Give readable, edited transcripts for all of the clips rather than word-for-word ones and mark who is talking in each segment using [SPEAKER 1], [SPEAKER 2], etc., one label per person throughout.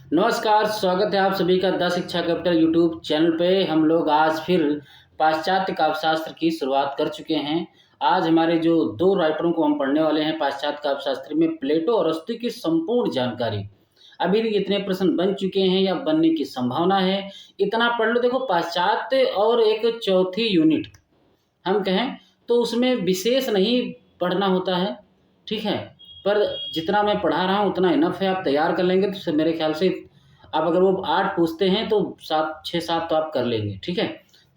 [SPEAKER 1] नमस्कार, स्वागत है आप सभी का द शिक्षा कैपिटल यूट्यूब चैनल पे। हम लोग आज फिर पाश्चात्य काव्यशास्त्र की शुरुआत कर चुके हैं। आज हमारे जो दो राइटरों को हम पढ़ने वाले हैं पाश्चात्य काव्यशास्त्र में, प्लेटो और अरस्तू की संपूर्ण जानकारी। अभी तक इतने प्रश्न बन चुके हैं या बनने की संभावना है, इतना पढ़ लो। देखो, पाश्चात्य और एक चौथी यूनिट हम कहें तो उसमें विशेष नहीं पढ़ना होता है, ठीक है। पर जितना मैं पढ़ा रहा हूँ उतना इनफ है, आप तैयार कर लेंगे तो मेरे ख्याल से आप अगर वो 8 पूछते हैं तो 7 6 7 तो आप कर लेंगे, ठीक है।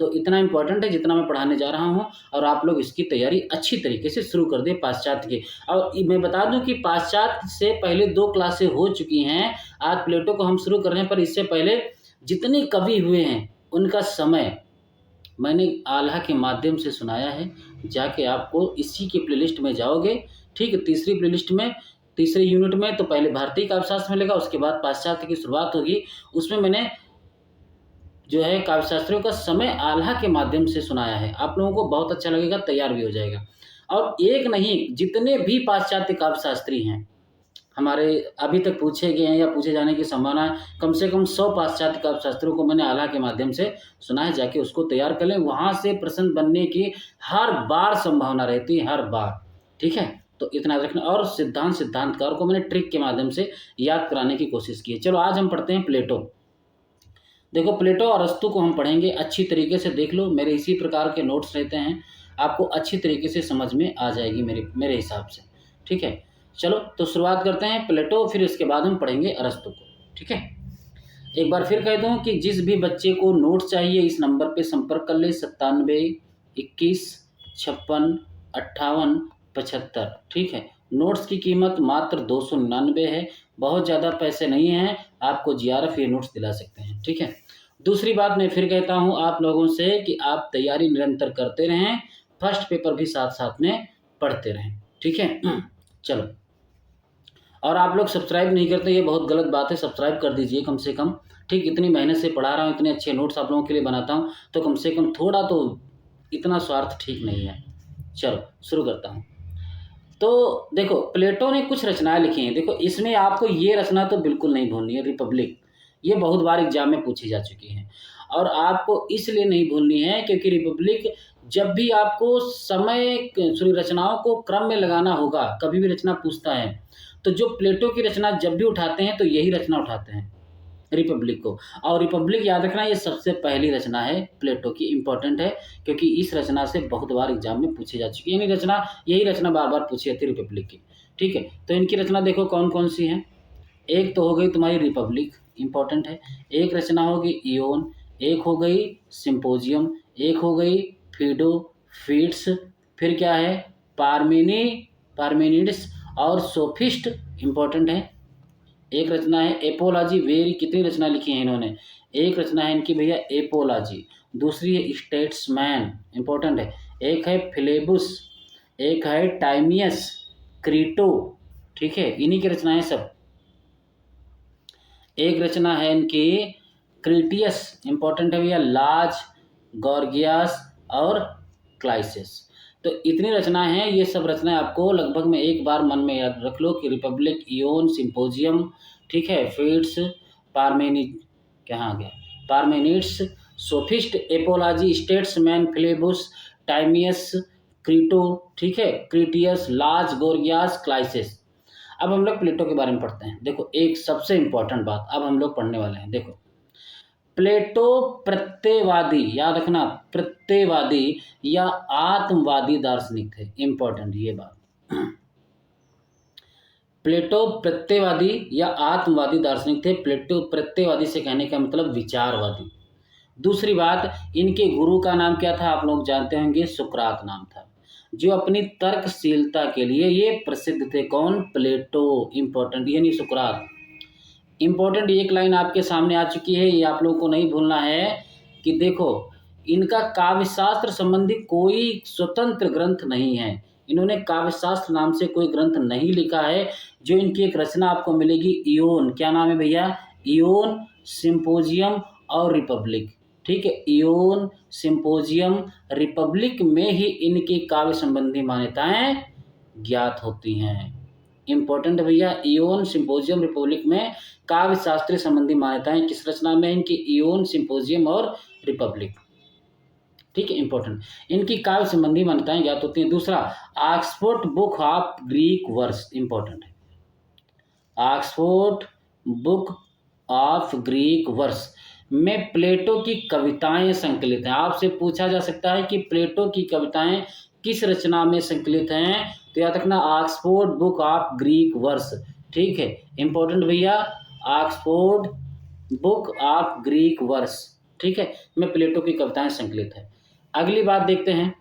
[SPEAKER 1] तो इतना इम्पोर्टेंट है जितना मैं पढ़ाने जा रहा हूँ, और आप लोग इसकी तैयारी अच्छी तरीके से शुरू कर दें पाश्चात्य की। और मैं बता दूं कि पाश्चात्य से पहले 2 क्लासें हो चुकी हैं। आज प्लेटो को हम शुरू कर रहे हैं, पर इससे पहले जितने कवि हुए हैं उनका समय मैंने आल्हा के माध्यम से सुनाया है। जाके आपको इसी की प्लेलिस्ट में जाओगे, ठीक है। तीसरी प्लेलिस्ट में, तीसरे यूनिट में तो पहले भारतीय काव्यशास्त्र मिलेगा, उसके बाद पाश्चात्य की शुरुआत होगी। उसमें मैंने जो है काव्यशास्त्रियों का समय आल्हा के माध्यम से सुनाया है। आप लोगों को बहुत अच्छा लगेगा, तैयार भी हो जाएगा। और एक नहीं, जितने भी पाश्चात्य काव्यशास्त्री हैं हमारे अभी तक पूछे गए हैं या पूछे जाने की संभावना है, कम से कम 100 पाश्चात्य काव्यशास्त्रियों को मैंने आल्हा के माध्यम से सुना है। जाके उसको तैयार कर लें, वहाँ से प्रश्न बनने की हर बार संभावना रहती है, हर बार, ठीक है। तो इतना रखना। और सिद्धांतकार को मैंने ट्रिक के माध्यम से याद कराने की कोशिश की है। चलो आज हम पढ़ते हैं प्लेटो। देखो, प्लेटो और अरस्तू को हम पढ़ेंगे, अच्छी तरीके से देख लो। मेरे इसी प्रकार के नोट्स रहते हैं, आपको अच्छी तरीके से समझ में आ जाएगी मेरे हिसाब से, ठीक है। चलो तो शुरुआत करते हैं प्लेटो, फिर इसके बाद हम पढ़ेंगे अरस्तू को, ठीक है। एक बार फिर कह दूं कि जिस भी बच्चे को नोट्स चाहिए इस नंबर पे संपर्क कर ले, 97 21 56 58 75, ठीक है। नोट्स की कीमत मात्र 299 है, बहुत ज़्यादा पैसे नहीं हैं, आपको जीआरएफ ये नोट्स दिला सकते हैं, ठीक है। दूसरी बात मैं फिर कहता हूँ आप लोगों से कि आप तैयारी निरंतर करते रहें, फर्स्ट पेपर भी साथ साथ में पढ़ते रहें, ठीक है। चलो, और आप लोग सब्सक्राइब नहीं करते, ये बहुत गलत बात है। सब्सक्राइब कर दीजिए कम से कम, ठीक। इतनी मेहनत से पढ़ा रहा हूँ, इतने अच्छे नोट्स आप लोगों के लिए बनाता हूँ, तो कम से कम थोड़ा तो, इतना स्वार्थ ठीक नहीं है। चलो शुरू करता हूँ। तो देखो, प्लेटो ने कुछ रचनाएं लिखी हैं। देखो, इसमें आपको ये रचना तो बिल्कुल नहीं भूलनी है, रिपब्लिक। ये बहुत बार एग्जाम में पूछी जा चुकी है, और आपको इसलिए नहीं भूलनी है क्योंकि रिपब्लिक जब भी आपको समय सॉरी रचनाओं को क्रम में लगाना होगा, कभी भी रचना पूछता है तो जो प्लेटो की रचना जब भी उठाते हैं तो यही रचना उठाते हैं, रिपब्लिक को। और रिपब्लिक याद रखना, ये सबसे पहली रचना है प्लेटो की, इंपॉर्टेंट है क्योंकि इस रचना से बहुत बार एग्जाम में पूछी जा चुकी है। यानी रचना, यही रचना बार बार पूछी जाती है रिपब्लिक की, ठीक है। तो इनकी रचना देखो कौन कौन सी है। एक तो हो गई तुम्हारी रिपब्लिक, इंपॉर्टेंट है। एक रचना होगी इयोन, एक हो गई सिंपोजियम, एक हो गई फीडो फीड्स, फिर क्या है पार्मेनिड्स और सोफिस्ट, इंपॉर्टेंट है। एक रचना है एपोलॉजी, वेरी, कितनी रचना लिखी है इन्होंने। एक रचना है इनकी भैया एपोलॉजी, दूसरी है स्टेट्समैन, इंपॉर्टेंट है। एक है फिलेबुस, एक है टाइमियस, क्रीटो, ठीक है। इन्हीं की रचनाएं सब। एक रचना है इनकी क्रीटियस, इंपॉर्टेंट है भैया, लाज, गॉर्गियास और क्लाइसिस। तो इतनी रचनाएं हैं, ये सब रचनाएं आपको लगभग में एक बार मन में याद रख लो कि रिपब्लिक, इयोन, सिंपोजियम, ठीक है, फीड्स, पार्मेनि कहाँ गया पार्मेनिड्स, सोफिस्ट, एपोलॉजी, स्टेट्समैन, फिलेबुस, टाइमियस, क्रीटो, ठीक है, क्रीटियस, लाज, गोर्गियास, क्लाइसिस। अब हम लोग प्लेटो के बारे में पढ़ते हैं। देखो, एक सबसे इंपॉर्टेंट बात अब हम लोग पढ़ने वाले हैं। देखो, प्लेटो प्रत्ययवादी, याद रखना, प्रत्ययवादी या आत्मवादी दार्शनिक थे, इंपॉर्टेंट ये बात। प्लेटो प्रत्ययवादी या आत्मवादी दार्शनिक थे। प्लेटो प्रत्ययवादी से कहने का मतलब विचारवादी। दूसरी बात, इनके गुरु का नाम क्या था, आप लोग जानते होंगे, सुकरात नाम था, जो अपनी तर्कशीलता के लिए ये प्रसिद्ध थे। कौन? प्लेटो, इंपॉर्टेंट, यानी सुकरात। इंपॉर्टेंट एक लाइन आपके सामने आ चुकी है, ये आप लोगों को नहीं भूलना है कि देखो, इनका काव्यशास्त्र संबंधी कोई स्वतंत्र ग्रंथ नहीं है। इन्होंने काव्यशास्त्र नाम से कोई ग्रंथ नहीं लिखा है। जो इनकी एक रचना आपको मिलेगी इयोन, क्या नाम है भैया, इयोन, सिंपोजियम और रिपब्लिक, ठीक है। इयोन, सिंपोजियम, रिपब्लिक में ही इनकी काव्य संबंधी मान्यताएं ज्ञात होती हैं, इंपॉर्टेंट है भैया। इयोन सिंपोजियम रिपब्लिक में काव्य शास्त्रीय संबंधी मान्यताएं किस रचना में? इनकी इयोन सिंपोजियम और रिपब्लिक। ठीक है, इंपॉर्टेंट। इनकी काव्य संबंधी मान्यताएं ज्ञात होती हैं। दूसरा, Oxford book of Greek verse, important है। Oxford book of Greek verse में प्लेटो की कविताएं संकलित हैं। आपसे पूछा जा सकता है कि प्लेटो की कविताएं किस रचना में संकलित हैं, तो याद रखना Oxford book of Greek verse. ठीक है, इंपॉर्टेंट भैया, Oxford book of Greek verse, ठीक है, में प्लेटो की कविताएं संकलित है। अगली बात देखते हैं,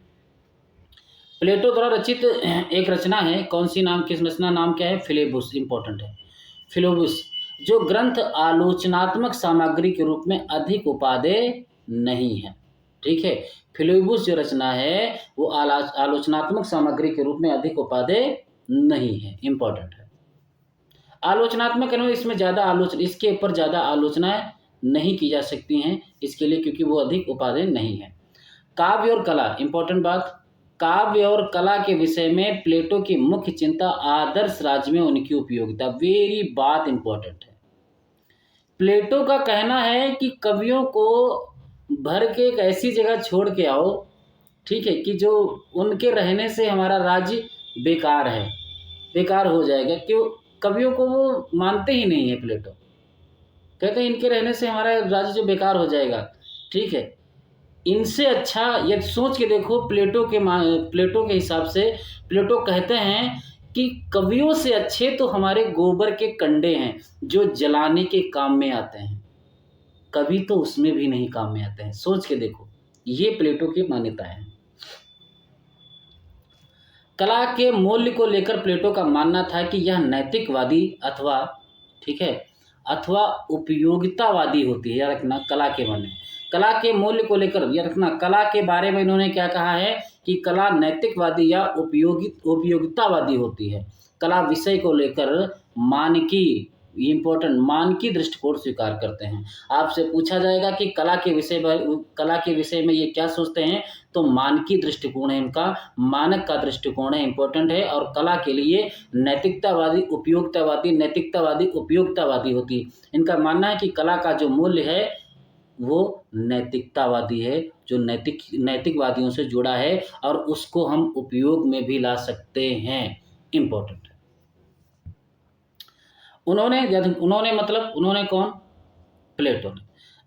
[SPEAKER 1] प्लेटो द्वारा रचित एक रचना है, कौन सी नाम, किस रचना नाम क्या है? फिलेबुस, इंपॉर्टेंट है। फिलेबुस जो ग्रंथ आलोचनात्मक सामग्री के रूप में अधिक उपादेय नहीं है। ठीक है, फिलेबुस जो रचना है वो आलोचनात्मक सामग्री के रूप में अधिक उपादेय नहीं है, इंपॉर्टेंट है। आलोचनात्मक है, इसमें ज़्यादा आलोचना, इसके ऊपर ज़्यादा आलोचनाएं नहीं की जा सकती हैं इसके लिए, क्योंकि वो अधिक उपादेय नहीं है। काव्य और कला, इंपॉर्टेंट बात, काव्य और कला के विषय में प्लेटो की मुख्य चिंता आदर्श राज्य में उनकी उपयोगिता, वेरी बात इंपॉर्टेंट है। प्लेटो का कहना है कि कवियों को भर के एक ऐसी जगह छोड़ के आओ, ठीक है, कि जो उनके रहने से हमारा राज्य बेकार है, बेकार हो जाएगा। क्यों? कवियों को वो मानते ही नहीं है। प्लेटो कहते हैं इनके रहने से हमारा राज्य जो बेकार हो जाएगा। ठीक है, इनसे अच्छा यदि सोच के देखो, प्लेटो के हिसाब से प्लेटो कहते हैं कि कवियों से अच्छे तो हमारे गोबर के कंडे हैं जो जलाने के काम में आते हैं, कवि तो उसमें भी नहीं काम में आते हैं। सोच के देखो, ये प्लेटो की मान्यता है। कला के मूल्य को लेकर प्लेटो का मानना था कि यह नैतिकवादी अथवा, ठीक है, अथवा उपयोगितावादी होती है। याद रखना, कला के माने, कला के मूल्य को लेकर, याद रखना, कला के बारे में इन्होंने क्या कहा है कि कला नैतिकवादी या उपयोगितावादी होती है। कला विषय को लेकर मानकी, इंपॉर्टेंट, मानकी दृष्टिकोण स्वीकार करते हैं। आपसे पूछा जाएगा कि कला के विषय में ये क्या सोचते हैं, तो मानकी दृष्टिकोण है इनका, मानक का दृष्टिकोण है, इंपॉर्टेंट है। और कला के लिए नैतिकतावादी, उपयोगितावादी, नैतिकतावादी, उपयोगितावादी होती है। इनका मानना है कि कला का जो मूल्य है वो नैतिकतावादी है, जो नैतिकवादियों से जुड़ा है और उसको हम उपयोग में भी ला सकते हैं, इंपॉर्टेंट है। उन्होंने कौन? प्लेटो ने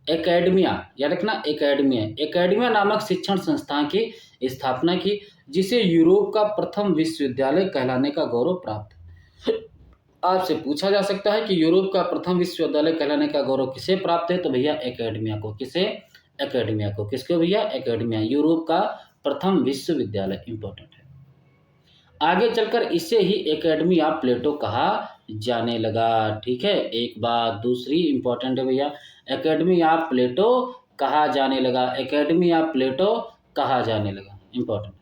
[SPEAKER 1] एकेडमिया, याद रखना, एकेडमिया नामक शिक्षण संस्थान की स्थापना की, जिसे यूरोप का प्रथम विश्वविद्यालय कहलाने का गौरव प्राप्त है। आपसे पूछा जा सकता है कि यूरोप का प्रथम विश्वविद्यालय कहलाने का गौरव किसे प्राप्त है, तो भैया एकेडमिया को। किसे? एकेडमिया को। किसको भैया? एकेडमिया, यूरोप का प्रथम विश्वविद्यालय, इंपॉर्टेंट है। आगे चलकर इसे ही एकेडमी ऑफ प्लेटो कहा जाने लगा। ठीक है, एक बात। दूसरी इंपॉर्टेंट है भैया, एकेडमी ऑफ प्लेटो कहा जाने लगा, एकेडमी ऑफ प्लेटो कहा जाने लगा, इंपॉर्टेंट।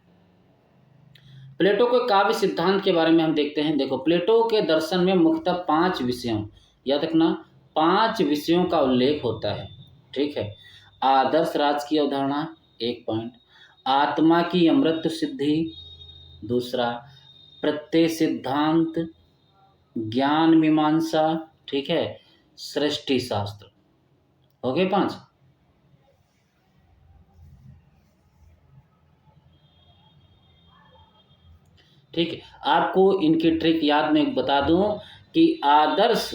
[SPEAKER 1] प्लेटो के काव्य सिद्धांत के बारे में हम देखते हैं। देखो, प्लेटो के दर्शन में मुख्यतः 5 विषयों, याद रखना, 5 विषयों का उल्लेख होता है। ठीक है, आदर्श राज की अवधारणा, 1 पॉइंट, आत्मा की अमृत सिद्धि, दूसरा प्रत्यय सिद्धांत, ज्ञान मीमांसा, ठीक है, सृष्टि शास्त्र, हो गए 5। ठीक है, आपको इनकी ट्रिक याद में बता दूं कि आदर्श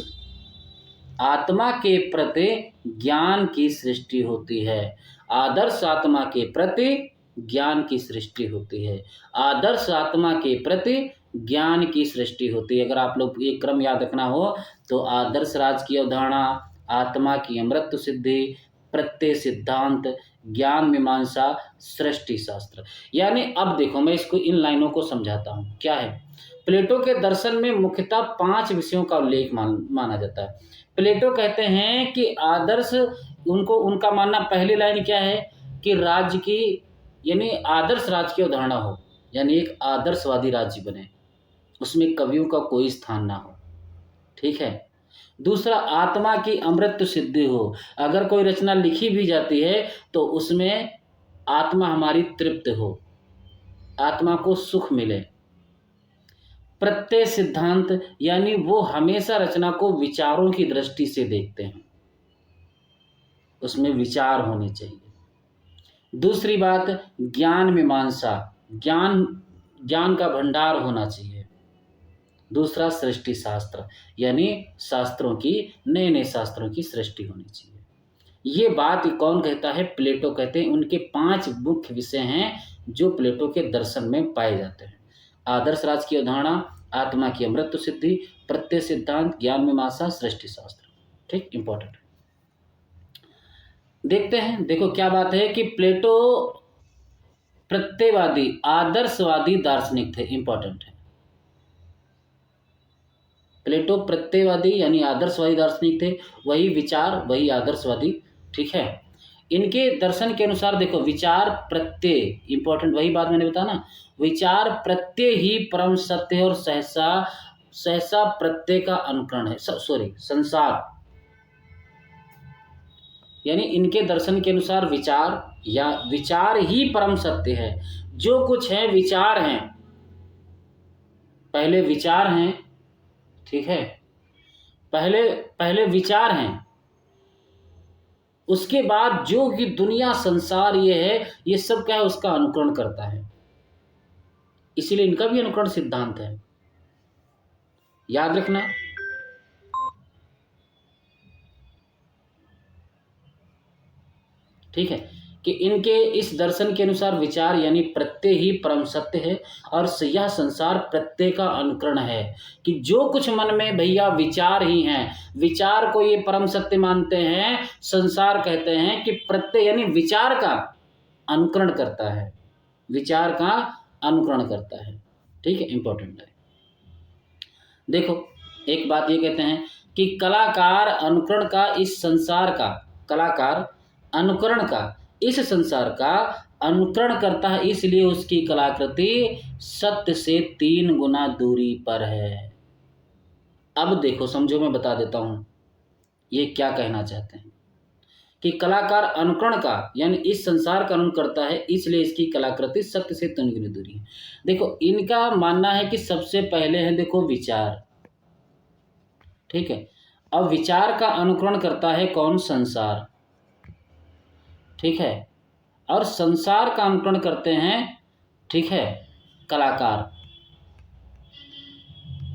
[SPEAKER 1] आत्मा के प्रति ज्ञान की सृष्टि होती है, आदर्श आत्मा के प्रति ज्ञान की सृष्टि होती है, आदर्श आत्मा के प्रति ज्ञान की सृष्टि होती है। अगर आप लोग ये क्रम याद रखना हो तो आदर्श राज की अवधारणा, आत्मा की अमृत सिद्धि, प्रत्यय सिद्धांत, ज्ञान मीमांसा, सृष्टि शास्त्र। यानी अब देखो, मैं इसको इन लाइनों को समझाता हूँ। क्या है? प्लेटो के दर्शन में मुख्यतः 5 विषयों का उल्लेख माना जाता है। प्लेटो कहते हैं कि आदर्श, उनका मानना, पहली लाइन क्या है कि राज्य की, यानी आदर्श राज्य की अवधारणा हो, यानी एक आदर्शवादी राज्य बने, उसमें कवियों का कोई स्थान ना हो। ठीक है। दूसरा, आत्मा की अमृत सिद्धि हो, अगर कोई रचना लिखी भी जाती है तो उसमें आत्मा हमारी तृप्त हो, आत्मा को सुख मिले। प्रत्यय सिद्धांत, यानी वो हमेशा रचना को विचारों की दृष्टि से देखते हैं, उसमें विचार होने चाहिए। दूसरी बात, ज्ञान मीमांसा, ज्ञान का भंडार होना चाहिए। दूसरा, सृष्टि शास्त्र, यानी शास्त्रों की, नए नए शास्त्रों की सृष्टि होनी चाहिए। ये बात कौन कहता है? प्लेटो कहते हैं। उनके 5 मुख्य विषय हैं जो प्लेटो के दर्शन में पाए जाते हैं। आदर्श राज की अवधारणा, आत्मा की अमृत सिद्धि, प्रत्यय सिद्धांत, ज्ञान मीमांसा, सृष्टि शास्त्र। ठीक, इंपॉर्टेंट। देखते हैं, देखो क्या बात है कि प्लेटो प्रत्ययवादी, आदर्शवादी दार्शनिक थे। इंपॉर्टेंट है। प्लेटो प्रत्ययवादी यानी आदर्शवादी दार्शनिक थे, वही विचार, वही आदर्शवादी। ठीक है। इनके दर्शन के अनुसार देखो, विचार प्रत्यय, इंपॉर्टेंट, वही बात मैंने बताया ना, विचार प्रत्यय ही परम सत्य है और सहसा सहसा प्रत्यय का अनुकरण है। सॉरी, संसार, यानी इनके दर्शन के अनुसार विचार या विचार ही परम सत्य है। जो कुछ है विचार हैं, पहले विचार हैं। ठीक है, पहले विचार हैं, उसके बाद जो कि दुनिया संसार ये है, ये सब क्या है, उसका अनुकरण करता है। इसीलिए इनका भी अनुकरण सिद्धांत है, याद रखना। ठीक है, कि इनके इस दर्शन के अनुसार विचार यानी प्रत्यय ही परम सत्य है और यह संसार प्रत्यय का अनुकरण है। कि जो कुछ मन में भैया विचार ही हैं, विचार को ये परम सत्य मानते हैं। संसार कहते हैं कि प्रत्यय यानी विचार का अनुकरण करता है, विचार का अनुकरण करता है। ठीक है, इंपॉर्टेंट है। देखो, एक बात ये कहते हैं कि कलाकार अनुकरण का इस संसार का, कलाकार अनुकरण का इस संसार का अनुकरण करता है, इसलिए उसकी कलाकृति सत्य से 3 गुना दूरी पर है। अब देखो, समझो, मैं बता देता हूं ये क्या कहना चाहते हैं कि कलाकार अनुकरण का यानी इस संसार का अनुकरण करता है, इसलिए इसकी कलाकृति सत्य से 3 गुना दूरी है। देखो, इनका मानना है कि सबसे पहले है, देखो, विचार। ठीक है, अब विचार का अनुकरण करता है कौन? संसार। ठीक है, और संसार का अनुकरण करते हैं, ठीक है, कलाकार।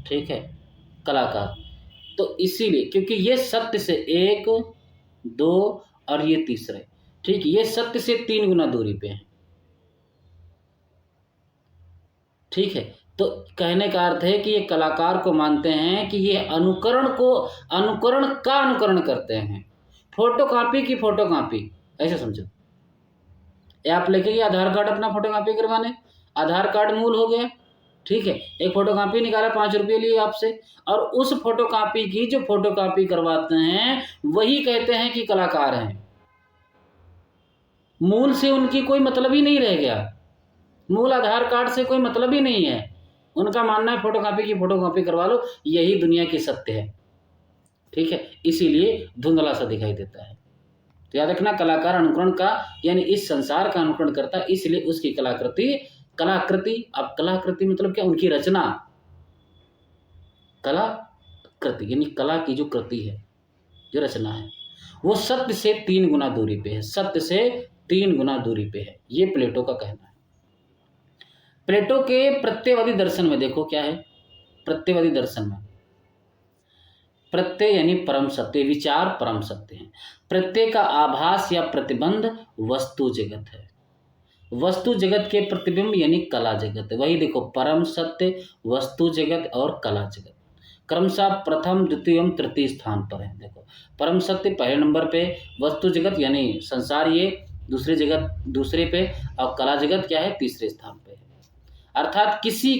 [SPEAKER 1] ठीक है, कलाकार। तो इसीलिए, क्योंकि ये सत्य से 1, 2 और ये तीसरे, ठीक, ये सत्य से 3 गुना दूरी पे है। ठीक है, तो कहने का अर्थ है कि ये कलाकार को मानते हैं कि ये अनुकरण का अनुकरण करते हैं। फोटोकॉपी की फोटोकॉपी, ऐसे समझो। आप लेके गए आधार कार्ड अपना फोटोकॉपी करवाने, आधार कार्ड मूल हो गया। ठीक है, एक फोटोकॉपी निकाला, 5 रुपये लिए आपसे, और उस फोटोकॉपी की जो फोटोकॉपी करवाते हैं वही कहते हैं कि कलाकार हैं। मूल से उनकी कोई मतलब ही नहीं रह गया, मूल आधार कार्ड से कोई मतलब ही नहीं है। उनका मानना है फोटोकॉपी की फोटोकॉपी करवा लो, यही दुनिया की सत्य है। ठीक है, इसीलिए धुंधला सा दिखाई देता है। तो याद रखना, कलाकार अनुकरण का यानी इस संसार का अनुकरण करता है, इसलिए उसकी कलाकृति। अब कलाकृति मतलब क्या? उनकी रचना। कलाकृति यानी कला की जो कृति है, जो रचना है, वो सत्य से 3 गुना दूरी पे है, सत्य से 3 गुना दूरी पे है। ये प्लेटो का कहना है। प्लेटो के प्रत्ययवादी दर्शन में देखो क्या है। प्रत्ययवादी दर्शन में प्रत्यय यानी परम सत्य, विचार परम सत्य है। प्रत्यय का आभास या प्रतिबंध वस्तु जगत है। वस्तु जगत के प्रतिबिंब यानी कला जगत है। वही देखो, परम सत्य, वस्तु जगत और कला जगत क्रमशः प्रथम, द्वितीय एवं तृतीय स्थान पर है। देखो, परम सत्य पहले नंबर पे, वस्तु जगत यानी संसार ये दूसरे पे, और कला जगत क्या है? तीसरे स्थान पे है। अर्थात किसी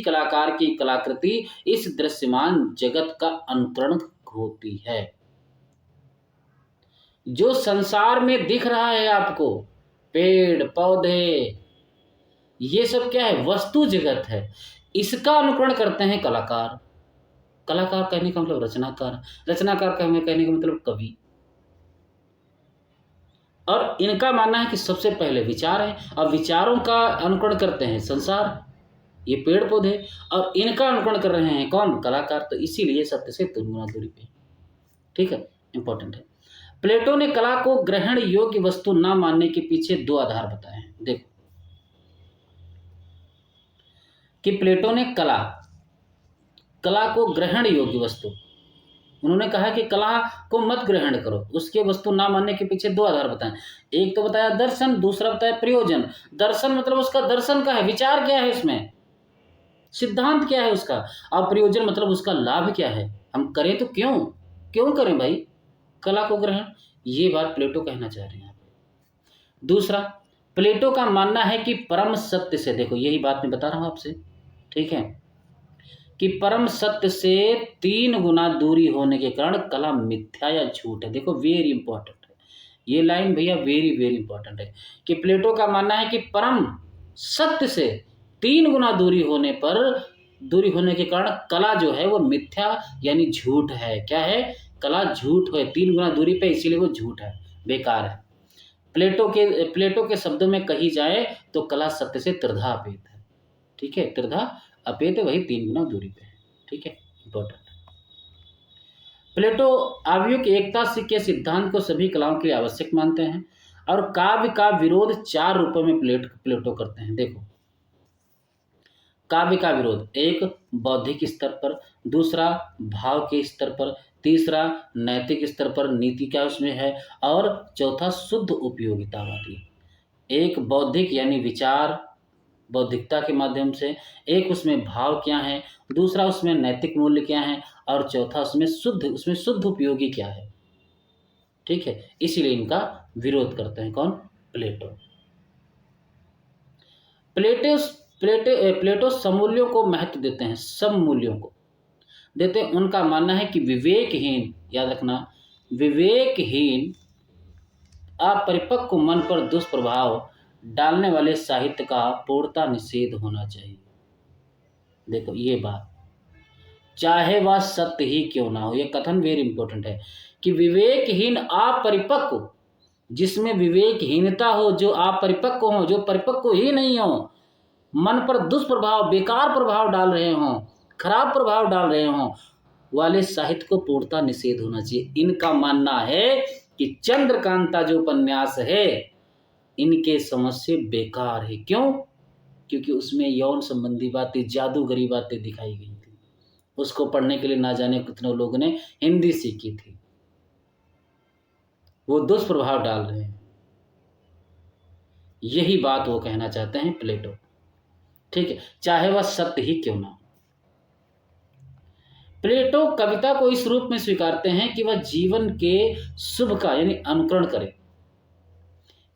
[SPEAKER 1] कलाकार की कलाकृति इस दृश्यमान जगत का अनुकरण होती है। जो संसार में दिख रहा है आपको, पेड़ पौधे, ये सब क्या है? वस्तु जगत है। इसका अनुकरण करते हैं कलाकार। कलाकार कहने का मतलब रचनाकार, रचनाकार कहने का मतलब कवि। और इनका मानना है कि सबसे पहले विचार है और विचारों का अनुकरण करते हैं संसार। ये पेड़ पौधे, और इनका अनुकरण कर रहे हैं कौन? कलाकार। तो इसीलिए सत्य से 3 गुना दूरी पे। ठीक है, इंपॉर्टेंट है। प्लेटो ने कला को ग्रहण योग्य वस्तु न मानने के पीछे 2 आधार बताए हैं। देखो कि प्लेटो ने कला को ग्रहण योग्य वस्तु, उन्होंने कहा कि कला को मत ग्रहण करो, उसके वस्तु ना मानने के पीछे 2 आधार बताएं। एक तो बताया दर्शन, दूसरा बताया प्रयोजन। दर्शन मतलब उसका दर्शन का है, विचार क्या है उसमें, सिद्धांत क्या है उसका, और प्रयोजन मतलब उसका लाभ क्या है, हम करें तो क्यों करें भाई कला को ग्रहण। ये बात प्लेटो कहना चाह रहे हैं। दूसरा, प्लेटो का मानना है कि परम सत्य से, देखो यही बात मैं बता रहा हूं आपसे, ठीक है, कि परम सत्य से 3 गुना दूरी होने के कारण कला मिथ्या या झूठ है। देखो वेरी इंपॉर्टेंट है ये लाइन भैया, वेरी वेरी इंपॉर्टेंट है कि प्लेटो का मानना है कि परम सत्य से 3 गुना दूरी होने के कारण कला जो है वो मिथ्या यानी झूठ है। क्या है? कला झूठ है, 3 गुना दूरी पे, इसीलिए वो झूठ है, बेकार है। प्लेटो के शब्दों में कही जाए तो कला सत्य से त्रिधा अपेत है। ठीक है, त्रिधा अपेत है, वही 3 गुना दूरी पे है। ठीक है, इंपॉर्टेंट। प्लेटो आयु की एकता के सिद्धांत को सभी कलाओं के लिए आवश्यक मानते हैं और काव्य का विरोध 4 रूपों में प्लेटो करते हैं। देखो काव्य का विरोध, एक बौद्धिक स्तर पर, दूसरा भाव के स्तर पर, तीसरा नैतिक स्तर पर, नीति क्या उसमें है, और चौथा शुद्ध उपयोगितावादी। एक बौद्धिक यानी विचार, बौद्धिकता के माध्यम से, एक उसमें भाव क्या है, दूसरा उसमें नैतिक मूल्य क्या है, और चौथा उसमें शुद्ध उपयोगी क्या है। ठीक है, इसीलिए इनका विरोध करते हैं कौन? प्लेटो। प्लेटो समूल्यों को महत्व देते हैं, सब मूल्यों को देते हैं। उनका मानना है कि विवेकहीन, याद रखना, विवेकहीन अपरिपक्व मन पर दुष्प्रभाव डालने वाले साहित्य का पूर्णतः निषेध होना चाहिए। देखो ये बात, चाहे वह सत्य ही क्यों ना हो, यह कथन वेरी इंपॉर्टेंट है कि विवेकहीन अपरिपक्व, जिसमें विवेकहीनता हो, जो अपरिपक्व हो, जो परिपक्व ही नहीं हो, मन पर दुष्प्रभाव, बेकार प्रभाव डाल रहे हों, खराब प्रभाव डाल रहे हों, वाले साहित्य को पूर्णतः निषेध होना चाहिए। इनका मानना है कि चंद्रकांता जो उपन्यास है इनके समझ से बेकार है। क्यों? क्योंकि उसमें यौन संबंधी बातें, जादूगरी बातें दिखाई गई थी। उसको पढ़ने के लिए ना जाने कितने लोगों ने हिंदी सीखी थी। वो दुष्प्रभाव डाल रहे हैं, यही बात वो कहना चाहते हैं प्लेटो। ठीक है, चाहे वह सत्य ही क्यों ना हो। प्लेटो कविता को इस रूप में स्वीकारते हैं कि वह जीवन के शुभ का यानी अनुकरण करे।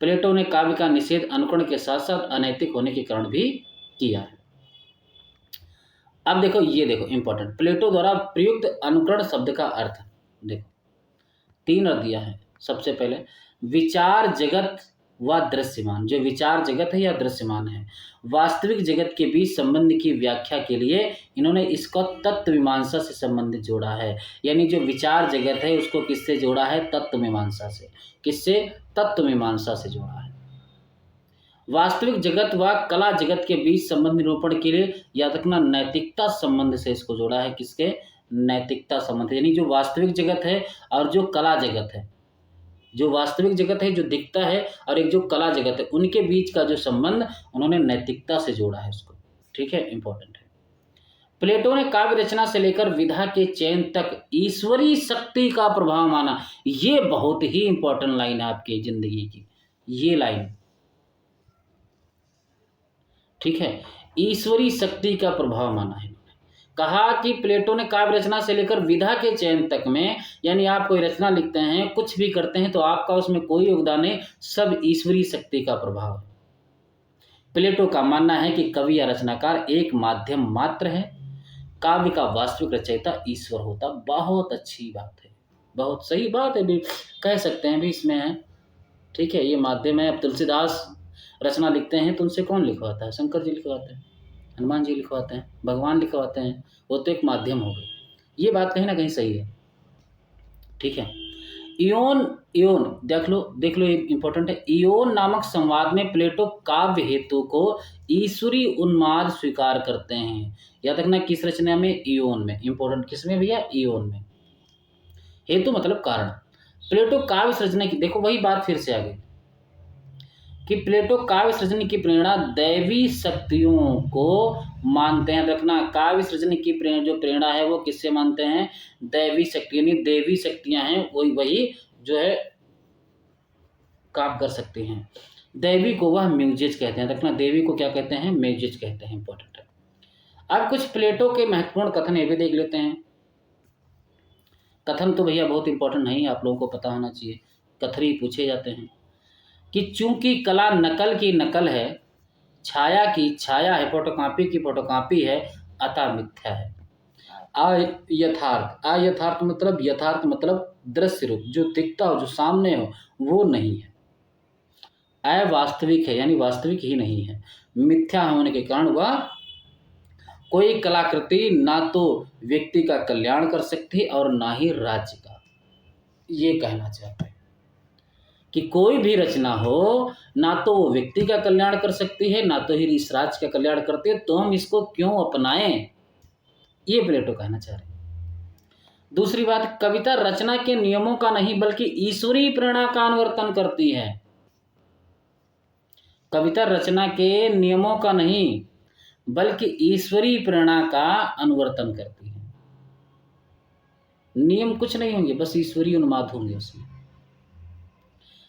[SPEAKER 1] प्लेटो ने काव्य का निषेध अनुकरण के साथ साथ अनैतिक होने के कारण भी किया है। अब देखो, ये देखो इंपॉर्टेंट, प्लेटो द्वारा प्रयुक्त अनुकरण शब्द का अर्थ देखो, 3 अर्थ दिया है। सबसे पहले विचार जगत व दृश्यमान, जो विचार जगत है या दृश्यमान है, वास्तविक जगत के बीच संबंध की व्याख्या के लिए इन्होंने इसको तत्व मीमांसा से संबंधित जोड़ा है। यानी जो विचार जगत है उसको किससे जोड़ा है? तत्व मीमांसा से। किससे? तत्व मीमांसा से जोड़ा है। वास्तविक जगत व कला जगत के बीच संबंध निरूपण के लिए याद रखना नैतिकता संबंध से इसको जोड़ा है। किसके? नैतिकता संबंध, यानी जो वास्तविक जगत है और जो कला जगत है, जो वास्तविक जगत है जो दिखता है और एक जो कला जगत है, उनके बीच का जो संबंध उन्होंने नैतिकता से जोड़ा है इसको। ठीक है, इंपॉर्टेंट है। प्लेटो ने काव्य रचना से लेकर विधा के चयन तक ईश्वरीय शक्ति का प्रभाव माना। ये बहुत ही इंपॉर्टेंट लाइन है आपकी जिंदगी की, ये लाइन। ठीक है, ईश्वरीय शक्ति का प्रभाव माना है। कहा कि प्लेटो ने काव्य रचना से लेकर विधा के चयन तक में, यानी आप कोई रचना लिखते हैं, कुछ भी करते हैं, तो आपका उसमें कोई योगदान नहीं, सब ईश्वरीय शक्ति का प्रभाव है। प्लेटो का मानना है कि कवि या रचनाकार एक माध्यम मात्र है, काव्य का वास्तविक रचयिता ईश्वर होता। बहुत अच्छी बात है, बहुत सही बात है भी, कह सकते हैं भी इसमें है। ठीक है, ये माध्यम है। अब तुलसीदास रचना लिखते हैं तो उनसे कौन लिखवाता है? शंकर जी लिखवाते हैं, हनुमान जी लिखवाते हैं, भगवान लिखवाते हैं, वो तो एक माध्यम हो गए। ये बात कहीं ना कहीं सही है। ठीक है, इयोन इयोन देख लो ये इंपॉर्टेंट है। इयोन नामक संवाद में प्लेटो काव्य हेतु को ईश्वरी उन्माद स्वीकार करते हैं। याद रखना किस रचना में? इयोन में। इंपॉर्टेंट किस में भैया? इयोन में। हेतु मतलब कारण। प्लेटो काव्य सृजन की, देखो वही बात फिर से आ गई कि प्लेटो काव्य सृजन की प्रेरणा दैवी शक्तियों को मानते हैं। रखना काव्य सृजन की प्रेरणा है वो किससे मानते हैं? दैवी शक्ति, यानी देवी शक्तियां हैं वही जो है काम कर सकती हैं। देवी को वह म्यूजिज कहते हैं। रखना देवी को क्या कहते हैं? म्यूजिज कहते हैं। इंपॉर्टेंट है। अब कुछ प्लेटो के महत्वपूर्ण कथन ये भी देख लेते हैं। कथन तो भैया बहुत इंपॉर्टेंट नहीं, आप लोगों को पता होना चाहिए, कथरी पूछे जाते हैं कि चूंकि कला नकल की नकल है, छाया की छाया है, फोटोकॉपी की फोटोकॉपी है, अतः मिथ्या है। अयथार्थ मतलब दृश्य रूप, जो दिखता हो, जो सामने हो, वो नहीं है। अवास्तविक है, यानी वास्तविक ही नहीं है। मिथ्या होने के कारण वह कोई कलाकृति ना तो व्यक्ति का कल्याण कर सकती और ना ही राज्य का। ये कहना चाहते हैं कि कोई भी रचना हो, ना तो वो व्यक्ति का कल्याण कर सकती है, ना तो ही इस राज्य का कल्याण करती है, तो हम इसको क्यों अपनाएं? ये प्लेटो कहना चाह रहे हैं। दूसरी बात, कविता रचना के नियमों का नहीं बल्कि ईश्वरीय प्रेरणा का अनुवर्तन करती है। कविता रचना के नियमों का नहीं बल्कि ईश्वरीय प्रेरणा का अनुवर्तन करती है। नियम कुछ नहीं होंगे, बस ईश्वरीय उन्माद होंगे उसमें।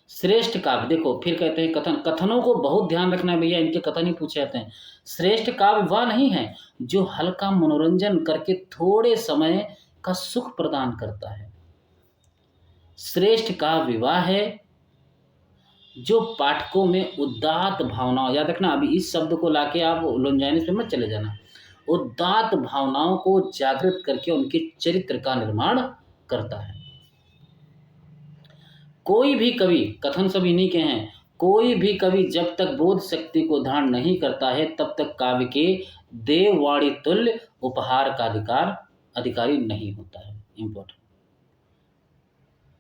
[SPEAKER 1] श्रेष्ठ काव्य, देखो फिर कहते हैं कथनों को बहुत ध्यान रखना है भैया, इनके कथन ही पूछे जाते हैं। श्रेष्ठ काव्य वह नहीं है जो हल्का मनोरंजन करके थोड़े समय का सुख प्रदान करता है। श्रेष्ठ काव्य वह है जो पाठकों में उदात्त भावनाओं, याद रखना अभी इस शब्द को लाके आप उलझाने पे मत चले जाना, उदात्त भावनाओं को जागृत करके उनके चरित्र का निर्माण करता है। कोई भी कवि, कथन सब इन्हीं के हैं, कोई भी कवि जब तक बोध शक्ति को धारण नहीं करता है तब तक काव्य के देववाणी तुल्य उपहार का अधिकारी नहीं होता है। इंपॉर्टेंट,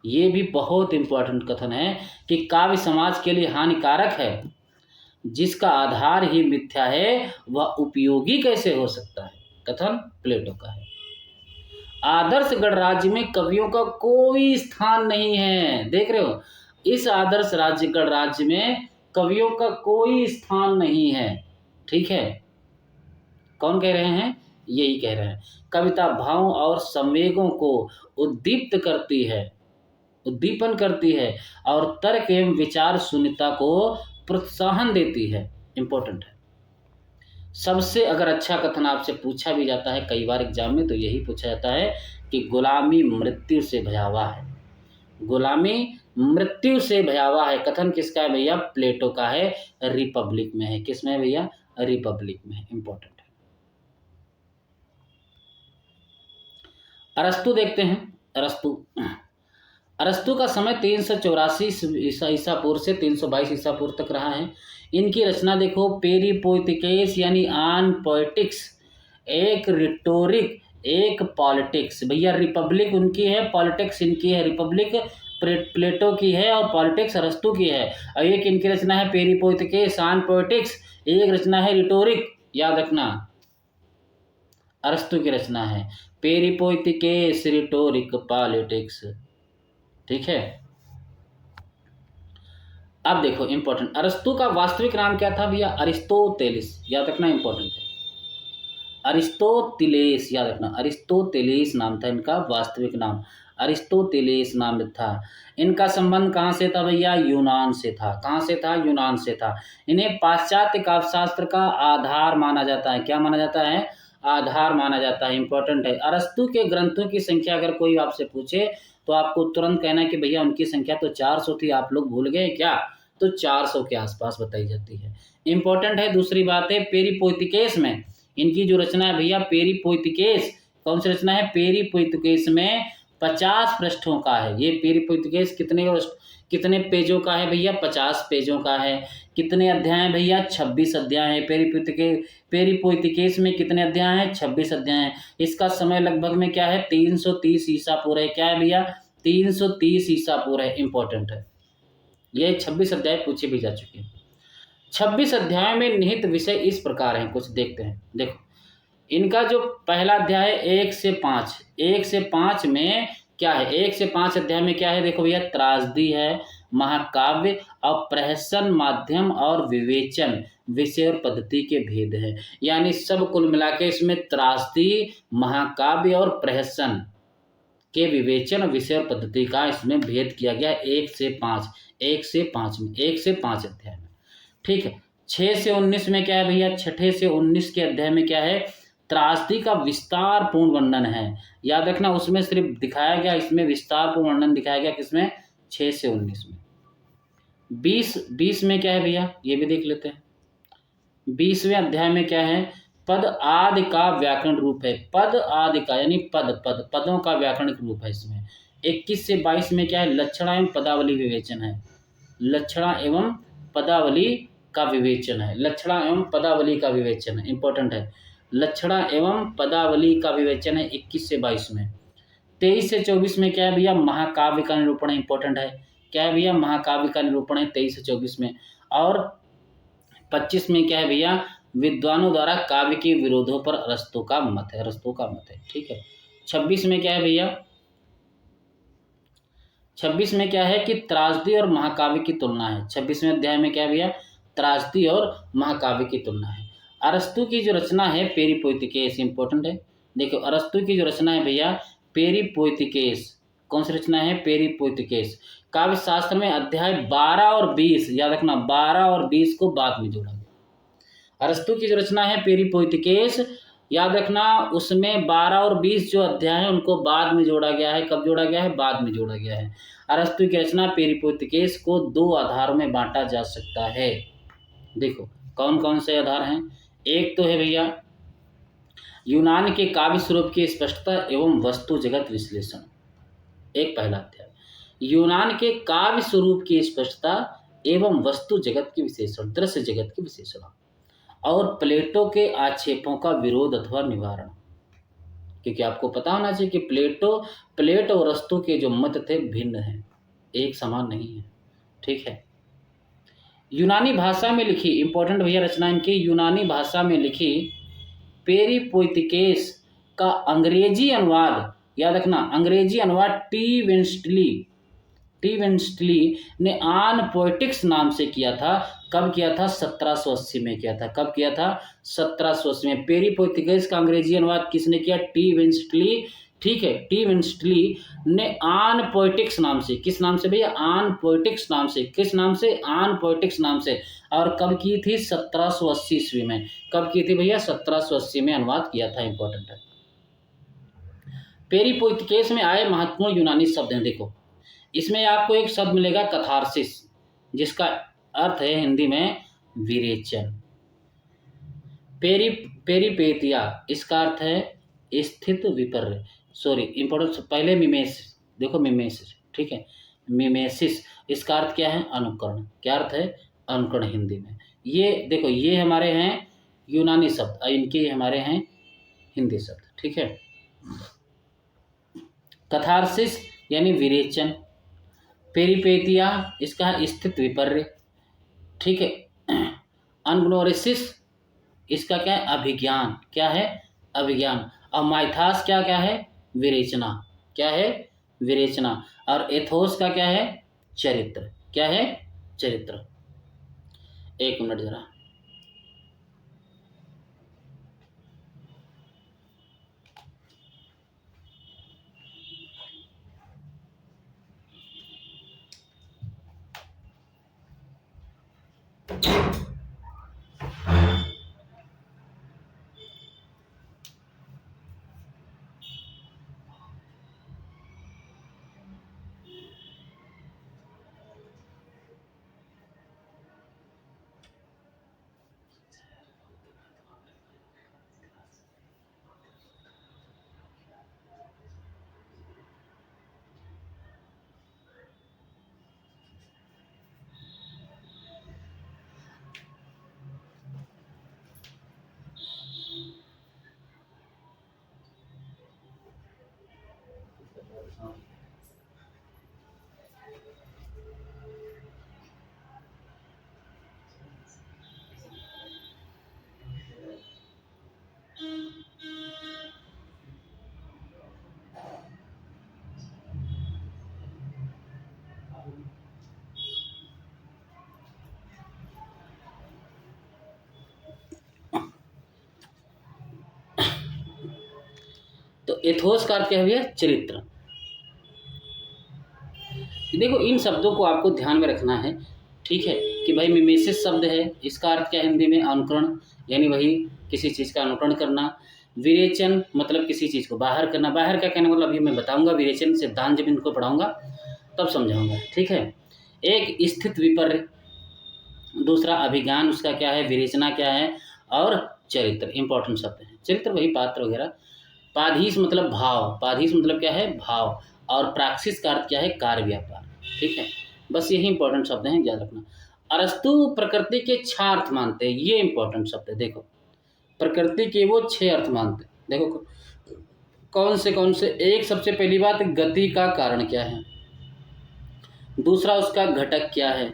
[SPEAKER 1] ये भी बहुत इंपॉर्टेंट कथन है कि काव्य समाज के लिए हानिकारक है, जिसका आधार ही मिथ्या है वह उपयोगी कैसे हो सकता है? कथन प्लेटो का है। आदर्श गणराज्य में कवियों का कोई स्थान नहीं है। देख रहे हो, इस आदर्श गणराज्य में कवियों का कोई स्थान नहीं है। ठीक है, कौन कह रहे हैं? यही कह रहे हैं। कविता भावों और संवेगों को उद्दीप्त करती है, उद्दीपन करती है और तर्क एवं विचार शून्यता को प्रोत्साहन देती है। इंपॉर्टेंट है। सबसे अगर अच्छा कथन आपसे पूछा भी जाता है कई बार एग्जाम में, तो यही पूछा जाता है कि गुलामी मृत्यु से भयावह है। गुलामी मृत्यु से भयावह है। कथन किसका है भैया? प्लेटो का है, रिपब्लिक में है। किसमें है भैया? रिपब्लिक में है। इंपॉर्टेंट है। अरस्तु देखते हैं। अरस्तु का समय 384 ईसा पूर्व से 322 ईसा पूर्व तक रहा है। इनकी रचना देखो, पेरिपोइटिकेस यानी आन पोएटिक्स, एक रिटोरिक, एक पॉलिटिक्स। भैया रिपब्लिक उनकी है, पॉलिटिक्स इनकी है। रिपब्लिक प्लेटो की है और पॉलिटिक्स अरस्तु की है। और एक इनकी रचना है पेरिपोइटिकेस आन पोएटिक्स, एक रचना है रिटोरिक। याद रखना अरस्तु की रचना है पेरिपोइटिकेस रिटोरिक पॉलिटिक्स। ठीक है, अब देखो इंपॉर्टेंट, अरस्तु का वास्तविक नाम क्या था भैया? अरिस्टोटेलिस। याद रखना, इंपॉर्टेंट है। अरिस्टोटेलिस, याद रखना, अरिस्टोटेलिस नाम था इनका, वास्तविक नाम अरिस्टोटेलिस नाम था। इनका संबंध कहाँ से था भैया? यूनान से था। कहाँ से था? यूनान से था। इन्हें पाश्चात्य काव्यशास्त्र का आधार माना जाता है। क्या माना जाता है? आधार माना जाता है। इंपॉर्टेंट है। अरस्तु के ग्रंथों की संख्या अगर कोई आपसे पूछे तो आपको तुरंत कहना है कि भैया उनकी संख्या तो 400 थी, आप लोग भूल गए क्या? तो 400 के आसपास बताई जाती है। इंपॉर्टेंट है। दूसरी बात है, पेरिपोइटिकेस में इनकी जो रचना है भैया, पेरिपोइटिकेस, कौन सी रचना है? पेरिपोइटिकेस में 50 पृष्ठों का है। ये पेरिपोइटिकेस कितने पेजों का है भैया? 50 पेजों का है। कितने अध्याय हैं भैया? 26 अध्याय है। पेरिपोइटिकेस में कितने अध्याय हैं? 26 अध्याय हैं। इसका समय लगभग में क्या है? 330 ईसा पूर्व है। क्या है भैया? 330 ईसा पूर्व है, इंपॉर्टेंट है। ये 26 अध्याय पूछे भी जा चुके हैं। 26 अध्याय में निहित विषय इस प्रकार हैं, कुछ देखते हैं। देखो, इनका जो पहला अध्याय है 1 से 5, 1 से 5 में क्या है, 1 से 5 अध्याय में क्या है, देखो भैया, त्रासदी है, महाकाव्य और प्रहसन, माध्यम और विवेचन, विषय और पद्धति के भेद है। यानी सब कुल मिला के इसमें त्रासदी, महाकाव्य और प्रहसन के विवेचन, विषय और पद्धति का इसमें भेद किया गया 1 से 5, 1 से 5 में, 1 से 5 अध्याय में। ठीक है। 6 से 19 में क्या है भैया, 6 से 19 के अध्याय में क्या है, त्रासदी का विस्तार पूर्ण वर्णन है। याद रखना, उसमें सिर्फ दिखाया गया, इसमें विस्तार पूर्ण वर्णन दिखाया गया, किसमें, 6 से 19 में। 20 में क्या है भैया, ये भी देख लेते हैं। 20वें अध्याय में क्या है, पद आदि का व्याकरण रूप है। पद आदि का यानी पदों का व्याकरणिक रूप है इसमें। 21 से 22 में क्या है, लक्षणा एवं पदावली विवेचन है। लक्षणा एवं पदावली का विवेचन है। लक्षणा एवं पदावली का विवेचन है, इंपॉर्टेंट है। लक्षणा एवं पदावली का विवेचन है 21 से 22 में। 23 से 24 में क्या है भैया, महाकाव्य का निरूपण है, इंपॉर्टेंट है। क्या है भैया, महाकाव्य का निरूपण है 23 से 24 में। और 25 में क्या है भैया, विद्वानों द्वारा काव्य के विरोधों पर अरस्तू का मत है, अरस्तू का मत है। ठीक है। 26 में क्या है भैया, 26 में क्या है कि त्रासदी और महाकाव्य की तुलना है। 26वें अध्याय में क्या है भैया, त्रासदी और महाकाव्य की तुलना है। अरस्तु की जो रचना है पेरिपोइथिकेस, इंपॉर्टेंट है। देखो, अरस्तु की जो रचना है भैया पेरिपोइथिकेस, कौन सी रचना है, पेरिपोइथिकेस। काव्य शास्त्र में अध्याय 12 और 20, याद रखना, 12 और 20 को बाद में जोड़ा गया। अरस्तु की जो रचना है पेरिपोइथिकेस, याद रखना, उसमें 12 और 20 जो अध्याय हैं उनको बाद में जोड़ा गया है। कब जोड़ा गया है, बाद में जोड़ा गया है। अरस्तु की रचना पेरिपोइथिकेस को 2 आधारों में बांटा जा सकता है। देखो, कौन कौन से आधार हैं। एक तो है भैया यूनान के काव्य स्वरूप की स्पष्टता एवं वस्तु जगत विश्लेषण, एक पहला अध्याय। यूनान के काव्य स्वरूप की स्पष्टता एवं वस्तु जगत की विशेषण, दृश्य जगत की विशेषण। और प्लेटो के आक्षेपों का विरोध अथवा निवारण, क्योंकि आपको पता होना चाहिए कि प्लेटो और अरस्तू के जो मत थे भिन्न हैं, एक समान नहीं है। ठीक है। यूनानी भाषा में लिखी, इंपॉर्टेंट भैया रचना इनकी, यूनानी भाषा में लिखी पेरिपोइथिकेस का अंग्रेजी अनुवाद, याद रखना, अंग्रेजी अनुवाद टी वेंस्टली ने आन पोएटिक्स नाम से किया था। कब किया था, 1780 में किया था। कब किया था, 1780 में। पेरिपोइथिकेस का अंग्रेजी अनुवाद किसने किया, टी वेंस्टली। ठीक है। टी वेंस्टली ने आन पोएटिक्स नाम से, किस नाम से भैया, आन पोएटिक्स नाम से, किस नाम से, आन पोएटिक्स नाम से। और कब की थी, 1780 ईस्वी में। कब की थी भैया, 1780 में अनुवाद किया था, इंपॉर्टेंट है। पेरिपोइथिकेस में आए महत्वपूर्ण यूनानी शब्द हैं। देखो, इसमें आपको एक शब्द मिलेगा कथारसिस, जिसका अर्थ है हिंदी में विरेचन। पेरिपेतिया, इसका अर्थ है स्थित विपर्य, सॉरी इंपॉर्टेंट, पहले मिमेसिस, देखो मिमेसिस, ठीक है, मिमेसिस, इसका अर्थ क्या है, अनुकरण। क्या अर्थ है, अनुकरण हिंदी में। ये देखो, ये हमारे हैं यूनानी शब्द और इनके हमारे हैं हिंदी शब्द। ठीक है। कथारसिस यानी विरेचन, पेरिपेतिया इसका स्थित विपर्य, ठीक है। अनग्नोरेसिस इसका क्या है, अभिज्ञान, क्या है, अभिज्ञान। और माइथास क्या क्या है, विरेचना, क्या है, विरेचना। और एथोस का क्या है, चरित्र, क्या है, चरित्र। एक मिनट जरा, तो एथोस का अर्थ क्या है भैया? चरित्र। देखो इन शब्दों को आपको ध्यान में रखना है, ठीक है, कि भाई मिमेसिस शब्द है, इसका अर्थ क्या है हिंदी में? अनुकरण, यानी वही किसी चीज़ का अनुकरण करना। विरेचन मतलब किसी चीज़ को बाहर करना। बाहर क्या कहने मतलब अभी मैं बताऊंगा, विरेचन सिद्धांत जब इनको पढ़ाऊंगा तब समझाऊंगा, ठीक है। एक स्थित विपर्य, दूसरा अभिज्ञान उसका क्या है, विरेचना क्या है, और चरित्र इंपॉर्टेंट शब्द है। चरित्र वही पात्र वगैरह। पाधीस मतलब भाव, पाधीस मतलब क्या है? भाव। और प्राक्सिस का अर्थ क्या है? कार्य व्यापार, ठीक है। बस यही इंपॉर्टेंट शब्द हैं, याद रखना। अरस्तु प्रकृति के 6 अर्थ मानते हैं, ये इंपॉर्टेंट शब्द है। देखो प्रकृति के वो 6 अर्थ मानते हैं। देखो कौन से? एक, सबसे पहली बात, गति का कारण क्या है। दूसरा उसका घटक क्या है।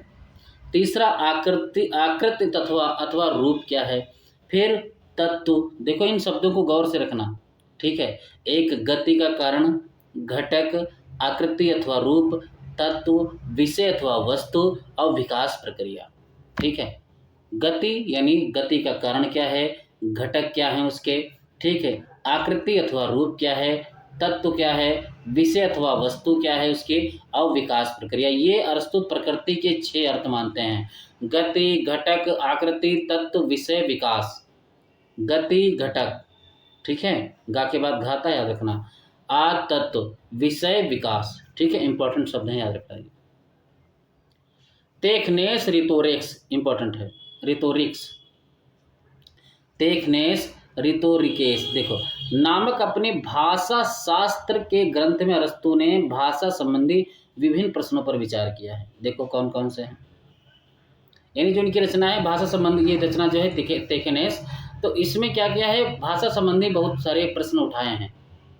[SPEAKER 1] तीसरा आकृति अथवा रूप क्या है। फिर तत्व, देखो इन शब्दों को गौर से रखना, ठीक है। एक गति का कारण, घटक, आकृति अथवा रूप, तत्व, विषय अथवा वस्तु और विकास प्रक्रिया, ठीक है। गति यानी गति का कारण क्या है, घटक क्या है उसके, ठीक है, आकृति अथवा रूप क्या है, तत्व क्या है, विषय अथवा वस्तु क्या है उसकी, और विकास प्रक्रिया। ये अरस्तु प्रकृति के 6 अर्थ मानते हैं। गति, घटक, आकृति, तत्व, विषय, विकास। गति, घटक, ठीक है, गा के बाद घाता याद रखना। आ, तत्व, विषय, विकास, ठीक है, इंपॉर्टेंट शब्द हैं, याद रखना। तेखनेस रिटोरिक्स इंपॉर्टेंट है, रिटोरिक्स, तेखनेस रिटोरिकेस, देखो नामक अपने भाषा शास्त्र के ग्रंथ में अरस्तु ने भाषा संबंधी विभिन्न प्रश्नों पर विचार किया है। देखो कौन कौन से हैं, यानी जो इनकी रचना है भाषा संबंधी, ये रचना जो है तेखनेस, तो इसमें क्या किया है, भाषा संबंधी बहुत सारे प्रश्न उठाए हैं,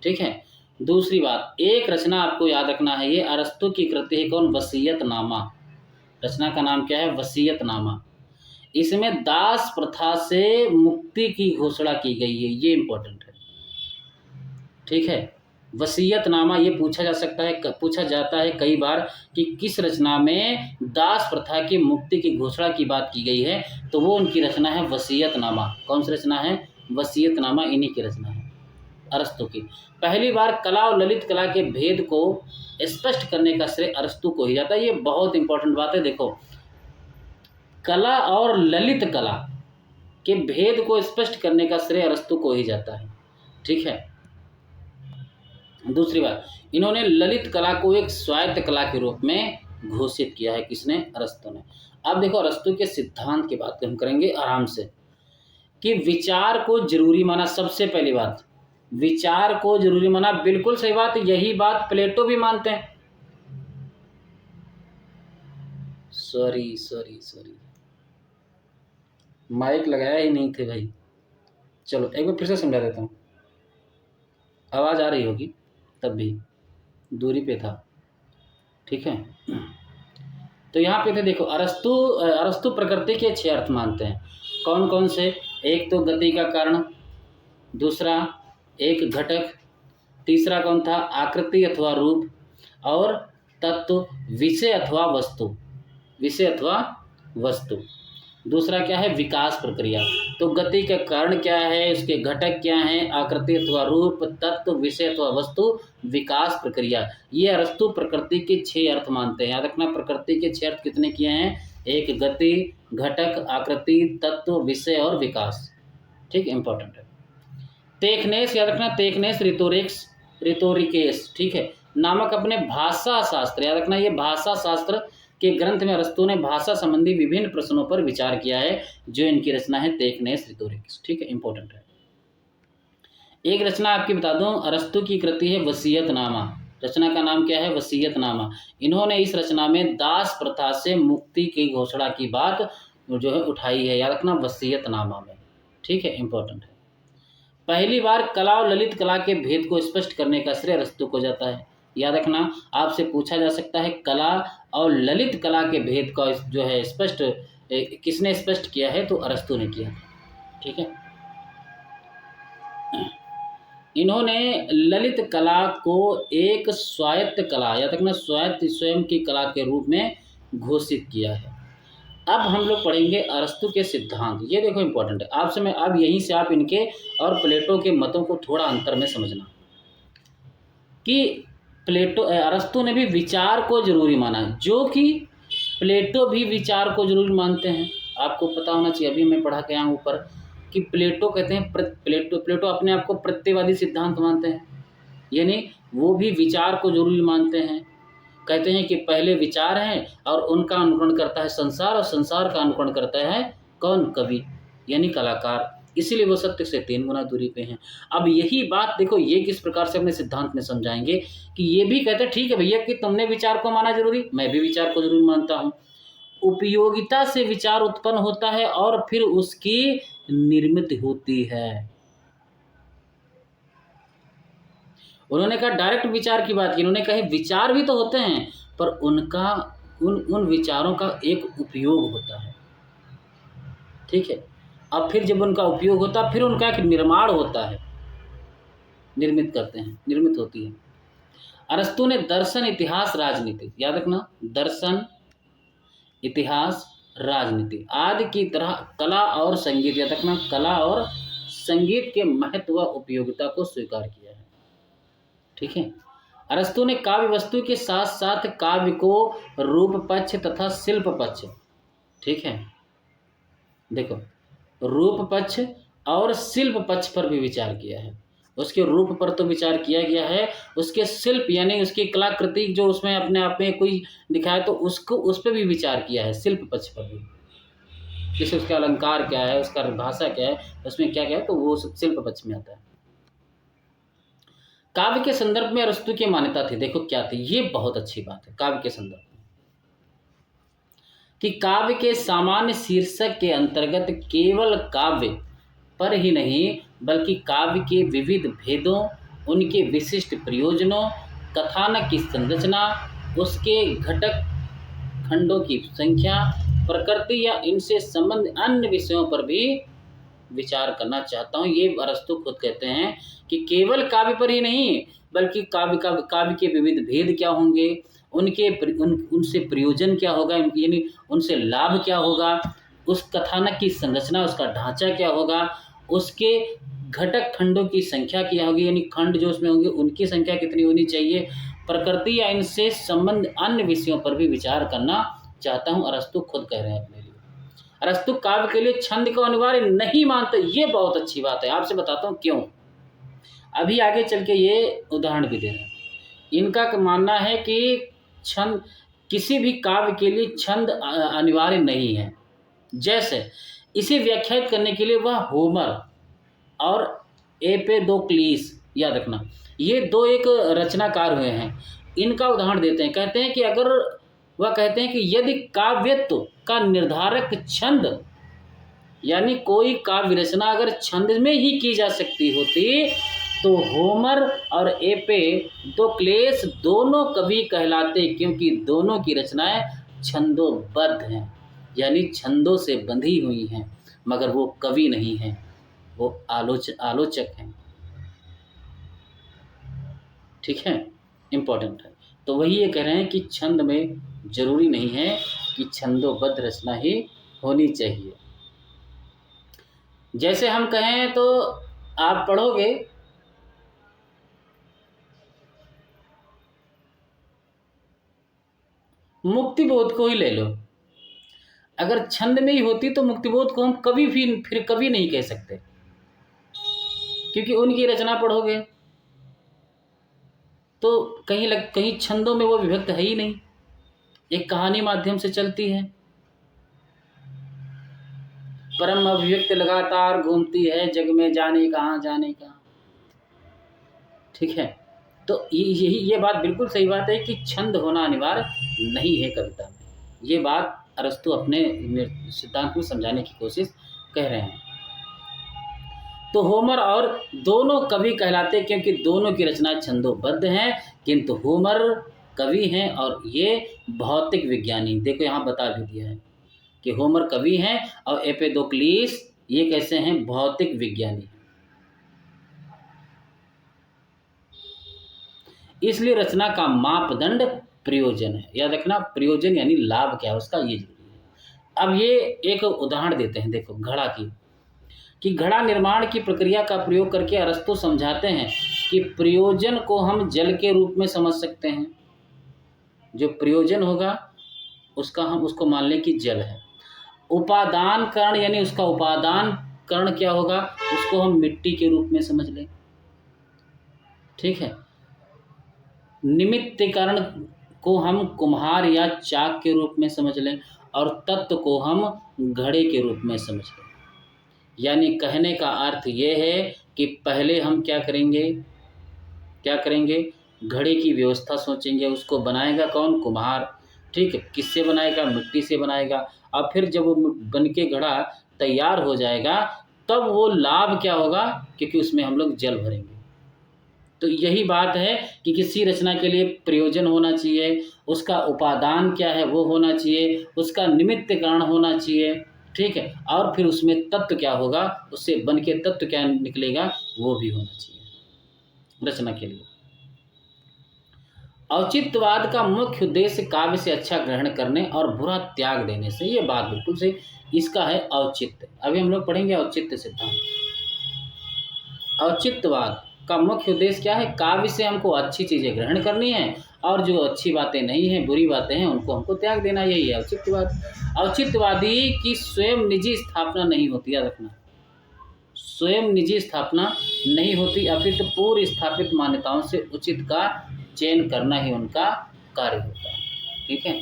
[SPEAKER 1] ठीक है। दूसरी बात, एक रचना आपको याद रखना है, ये अरस्तु की कृति है, कौन? वसीयतनामा। रचना का नाम क्या है? वसीयतनामा। इसमें दास प्रथा से मुक्ति की घोषणा की गई है, ये इंपॉर्टेंट है, ठीक है। वसीयतनामा ये पूछा जाता है कई बार कि किस रचना में दास प्रथा की मुक्ति की घोषणा की बात की गई है, तो वो उनकी रचना है वसीयतनामा। कौन सी रचना है? वसीयतनामा, इन्हीं की रचना है अरस्तु की। पहली बार कला और ललित कला के भेद को स्पष्ट करने का श्रेय अरस्तु को ही जाता है। ये बहुत इंपॉर्टेंट बात है। देखो कला और ललित कला के भेद को स्पष्ट करने का श्रेय अरस्तु को ही जाता है, ठीक है। दूसरी बात, इन्होंने ललित कला को एक स्वायत्त कला के रूप में घोषित किया है, किसने? अरस्तु ने। अब देखो अरस्तु के सिद्धांत की बात हम करेंगे आराम से, कि विचार को जरूरी माना। सबसे पहली बात, विचार को जरूरी माना, बिल्कुल सही बात, यही बात प्लेटो भी मानते हैं। सॉरी माइक लगाया ही नहीं थे भाई, चलो एक बार फिर से समझा देता हूँ। आवाज़ आ रही होगी, तब भी दूरी पे था, ठीक है। तो यहाँ पे थे, देखो अरस्तु प्रकृति के 6 अर्थ मानते हैं। कौन कौन से? एक तो गति का कारण, दूसरा एक घटक, तीसरा कौन था? आकृति अथवा रूप, और तत्व, विषय अथवा वस्तु। दूसरा क्या है? विकास प्रक्रिया। तो गति का कारण क्या है, उसके घटक क्या हैं? आकृति अथवा रूप, तत्व, विषय अथवा वस्तु, विकास प्रक्रिया। ये अरस्तु प्रकृति के 6 अर्थ मानते हैं। याद रखना, प्रकृति के 6 अर्थ कितने किए हैं? एक गति, घटक, आकृति, तत्व, विषय और विकास, ठीक, इंपॉर्टेंट है। तेखनेस, याद रखना, तेखनेस रिटोरिकेस, ठीक है, नामक अपने भाषा शास्त्र, याद रखना, ये भाषा शास्त्र के ग्रंथ में अरस्तु ने भाषा संबंधी विभिन्न प्रश्नों पर विचार किया है, जो इनकी रचना है तेखनेस रिटोरिक्स, ठीक है, इंपॉर्टेंट है। एक रचना आपकी बता दूं, अरस्तु की कृति है वसीयतनामा। रचना का नाम क्या है? वसीयतनामा। इन्होंने इस रचना में दास प्रथा से मुक्ति की घोषणा की बात जो है उठाई है, याद रखना, वसीयतनामा में, ठीक है, इंपॉर्टेंट है। पहली बार कला और ललित कला के भेद को स्पष्ट करने का श्रेय अरस्तु को जाता है। याद रखना, आपसे पूछा जा सकता है कला और ललित कला के भेद का जो है स्पष्ट किसने स्पष्ट किया है, तो अरस्तु ने किया, ठीक है। इन्होंने ललित कला को एक स्वायत्त कला, याद रखना, स्वायत्त स्वयं की कला के रूप में घोषित किया है। अब हम लोग पढ़ेंगे अरस्तु के सिद्धांत। ये देखो इंपॉर्टेंट है, आपसे मैं अब यहीं से आप इनके और प्लेटो के मतों को थोड़ा अंतर में समझना। कि अरस्तु ने भी विचार को जरूरी माना, जो कि प्लेटो भी विचार को जरूरी मानते हैं। आपको पता होना चाहिए, अभी मैं पढ़ा के आया हूँ ऊपर कि प्लेटो कहते हैं प्लेटो अपने आप को प्रत्ययवादी सिद्धांत मानते हैं, यानी वो भी विचार को जरूरी मानते हैं। कहते हैं कि पहले विचार हैं और उनका अनुकरण करता है संसार, और संसार का अनुकरण करता है कौन? कवि, यानी कलाकार। इसीलिए वो सत्य से 3 गुना दूरी पे हैं। अब यही बात देखो, ये किस प्रकार से अपने सिद्धांत में समझाएंगे कि ये भी कहते हैं ठीक है भैया कि तुमने विचार को माना जरूरी, मैं भी विचार को जरूरी मानता हूँ। उपयोगिता से विचार उत्पन्न होता है और फिर उसकी निर्मित होती है। उन्होंने कहा डायरेक्ट विचार की बात की, उन्होंने कहा विचार भी तो होते हैं पर उनका उन विचारों का एक उपयोग होता है, ठीक है। अब फिर जब उनका उपयोग होता है फिर उनका एक निर्माण होता है, निर्मित करते हैं, निर्मित होती है। अरस्तु ने दर्शन, इतिहास, राजनीति, याद रखना, दर्शन, इतिहास, राजनीति आदि की तरह कला और संगीत, याद रखना, कला और संगीत के महत्व व उपयोगिता को स्वीकार किया है, ठीक है। अरस्तु ने काव्य वस्तु के साथ साथ काव्य को रूप पक्ष तथा शिल्प पक्ष, ठीक है, देखो रूप पक्ष और शिल्प पक्ष पर भी विचार किया है। उसके रूप पर तो विचार किया गया है, उसके शिल्प यानी उसकी कलाकृति जो उसमें अपने आप में कोई दिखाए तो उसको उस पर भी विचार किया है, शिल्प पक्ष पर भी, जैसे उसका अलंकार क्या है, उसका भाषा क्या है, उसमें क्या क्या है, तो वो शिल्प पक्ष में आता है। काव्य के संदर्भ में अरस्तु की मान्यता थी, देखो क्या थी, ये बहुत अच्छी बात है काव्य के संदर्भ में, कि काव्य के सामान्य शीर्षक के अंतर्गत केवल काव्य पर ही नहीं बल्कि काव्य के विविध भेदों, उनके विशिष्ट प्रयोजनों, कथानक की संरचना, उसके घटक खंडों की संख्या, प्रकृति या इनसे संबंधित अन्य विषयों पर भी विचार करना चाहता हूँ। ये अरस्तु खुद कहते हैं कि केवल काव्य पर ही नहीं बल्कि काव्य के विविध भेद क्या होंगे, उनसे प्रयोजन क्या होगा, यानी उनसे लाभ क्या होगा, उस कथानक की संरचना, उसका ढांचा क्या होगा, उसके घटक खंडों की संख्या क्या होगी, यानी खंड जो उसमें होंगे उनकी संख्या कितनी होनी चाहिए, प्रकृति या इनसे संबंध अन्य विषयों पर भी विचार करना चाहता हूँ, अरस्तु खुद कह रहे हैं अपने लिए। अरस्तु काव्य के लिए छंद को अनिवार्य नहीं मानते, ये बहुत अच्छी बात है, आपसे बताता हूँ क्यों। अभी आगे चल के ये उदाहरण भी दे रहे हैं। इनका मानना है कि छंद, किसी भी काव्य के लिए छंद अनिवार्य नहीं है। जैसे इसे व्याख्यायित करने के लिए वह होमर और एपेदोक्लीस, याद रखना, ये दो एक रचनाकार हुए हैं, इनका उदाहरण देते हैं। कहते हैं कि अगर वह कहते हैं कि यदि काव्यत्व का निर्धारक छंद, यानी कोई काव्य रचना अगर छंद में ही की जा सकती होती तो होमर और एपेदोक्लेस दोनों कवि कहलाते, क्योंकि दोनों की रचनाएं छंदोबद्ध हैं, यानी छंदों से बंधी हुई हैं, मगर वो कवि नहीं हैं, वो आलोचक हैं, ठीक है, इम्पोर्टेंट है। तो वही ये कह रहे हैं कि छंद में जरूरी नहीं है कि छंदोबद्ध रचना ही होनी चाहिए। जैसे हम कहें तो आप पढ़ोगे मुक्तिबोध को ही ले लो, अगर छंद में ही होती तो मुक्तिबोध को हम कभी भी फिर कभी नहीं कह सकते, क्योंकि उनकी रचना पढ़ोगे तो कहीं छंदों में वो विभक्त है ही नहीं, एक कहानी माध्यम से चलती है, परम अभिव्यक्त लगातार घूमती है जग में, जाने कहाँ जाने कहाँ, ठीक है। तो ये बात बिल्कुल सही बात है कि छंद होना अनिवार्य नहीं है कविता में, ये बात अरस्तु अपने सिद्धांत में समझाने की कोशिश कह रहे हैं। तो होमर और दोनों कवि कहलाते क्योंकि दोनों की रचनाएं छंदोबद्ध हैं, किंतु होमर कवि हैं और ये भौतिक विज्ञानी, देखो यहाँ बता भी दिया है कि होमर कवि हैं और एपेदोक्लीस ये कैसे हैं, भौतिक विज्ञानी। इसलिए रचना का मापदंड प्रयोजन है, याद रखना, प्रयोजन यानी लाभ क्या है उसका, ये जरूरी है। अब ये एक उदाहरण देते हैं, देखो घड़ा की, कि घड़ा निर्माण की प्रक्रिया का प्रयोग करके अरस्तु समझाते हैं कि प्रयोजन को हम जल के रूप में समझ सकते हैं। जो प्रयोजन होगा उसका हम उसको मान लें कि जल है। उपादान करण यानी उसका उपादान करण क्या होगा, उसको हम मिट्टी के रूप में समझ लें। ठीक है। निमित्तीकरण को हम कुम्हार या चाक के रूप में समझ लें और तत्व को हम घड़े के रूप में समझ लें। यानी कहने का अर्थ ये है कि पहले हम क्या करेंगे, घड़े की व्यवस्था सोचेंगे। उसको बनाएगा कौन, कुम्हार। ठीक है। किससे बनाएगा, मिट्टी से बनाएगा। और फिर जब वो बन के घड़ा तैयार हो जाएगा तब वो लाभ क्या होगा, क्योंकि उसमें हम लोग जल भरेंगे। तो यही बात है कि किसी रचना के लिए प्रयोजन होना चाहिए, उसका उपादान क्या है वो होना चाहिए, उसका निमित्त कारण होना चाहिए। ठीक है। और फिर उसमें तत्व क्या होगा, उससे बन के तत्व क्या निकलेगा, वो भी होना चाहिए रचना के लिए। औचित्यवाद का मुख्य उद्देश्य काव्य से अच्छा ग्रहण करने और बुरा त्याग देने से, ये बात बिल्कुल से इसका है औचित्य। अभी हम लोग पढ़ेंगे औचित्य सिद्धांत। औचित्यवाद का मुख्य उद्देश्य क्या है, काव्य से हमको अच्छी चीज़ें ग्रहण करनी है और जो अच्छी बातें नहीं हैं, बुरी बातें हैं, उनको हमको त्याग देना, यही है औचित्यवाद। औचित्यवादी की स्वयं निजी स्थापना नहीं होती, याद रखना, स्वयं निजी स्थापना नहीं होती, अपितु पूर्व स्थापित मान्यताओं से उचित का चयन करना ही उनका कार्य होता है। ठीक है।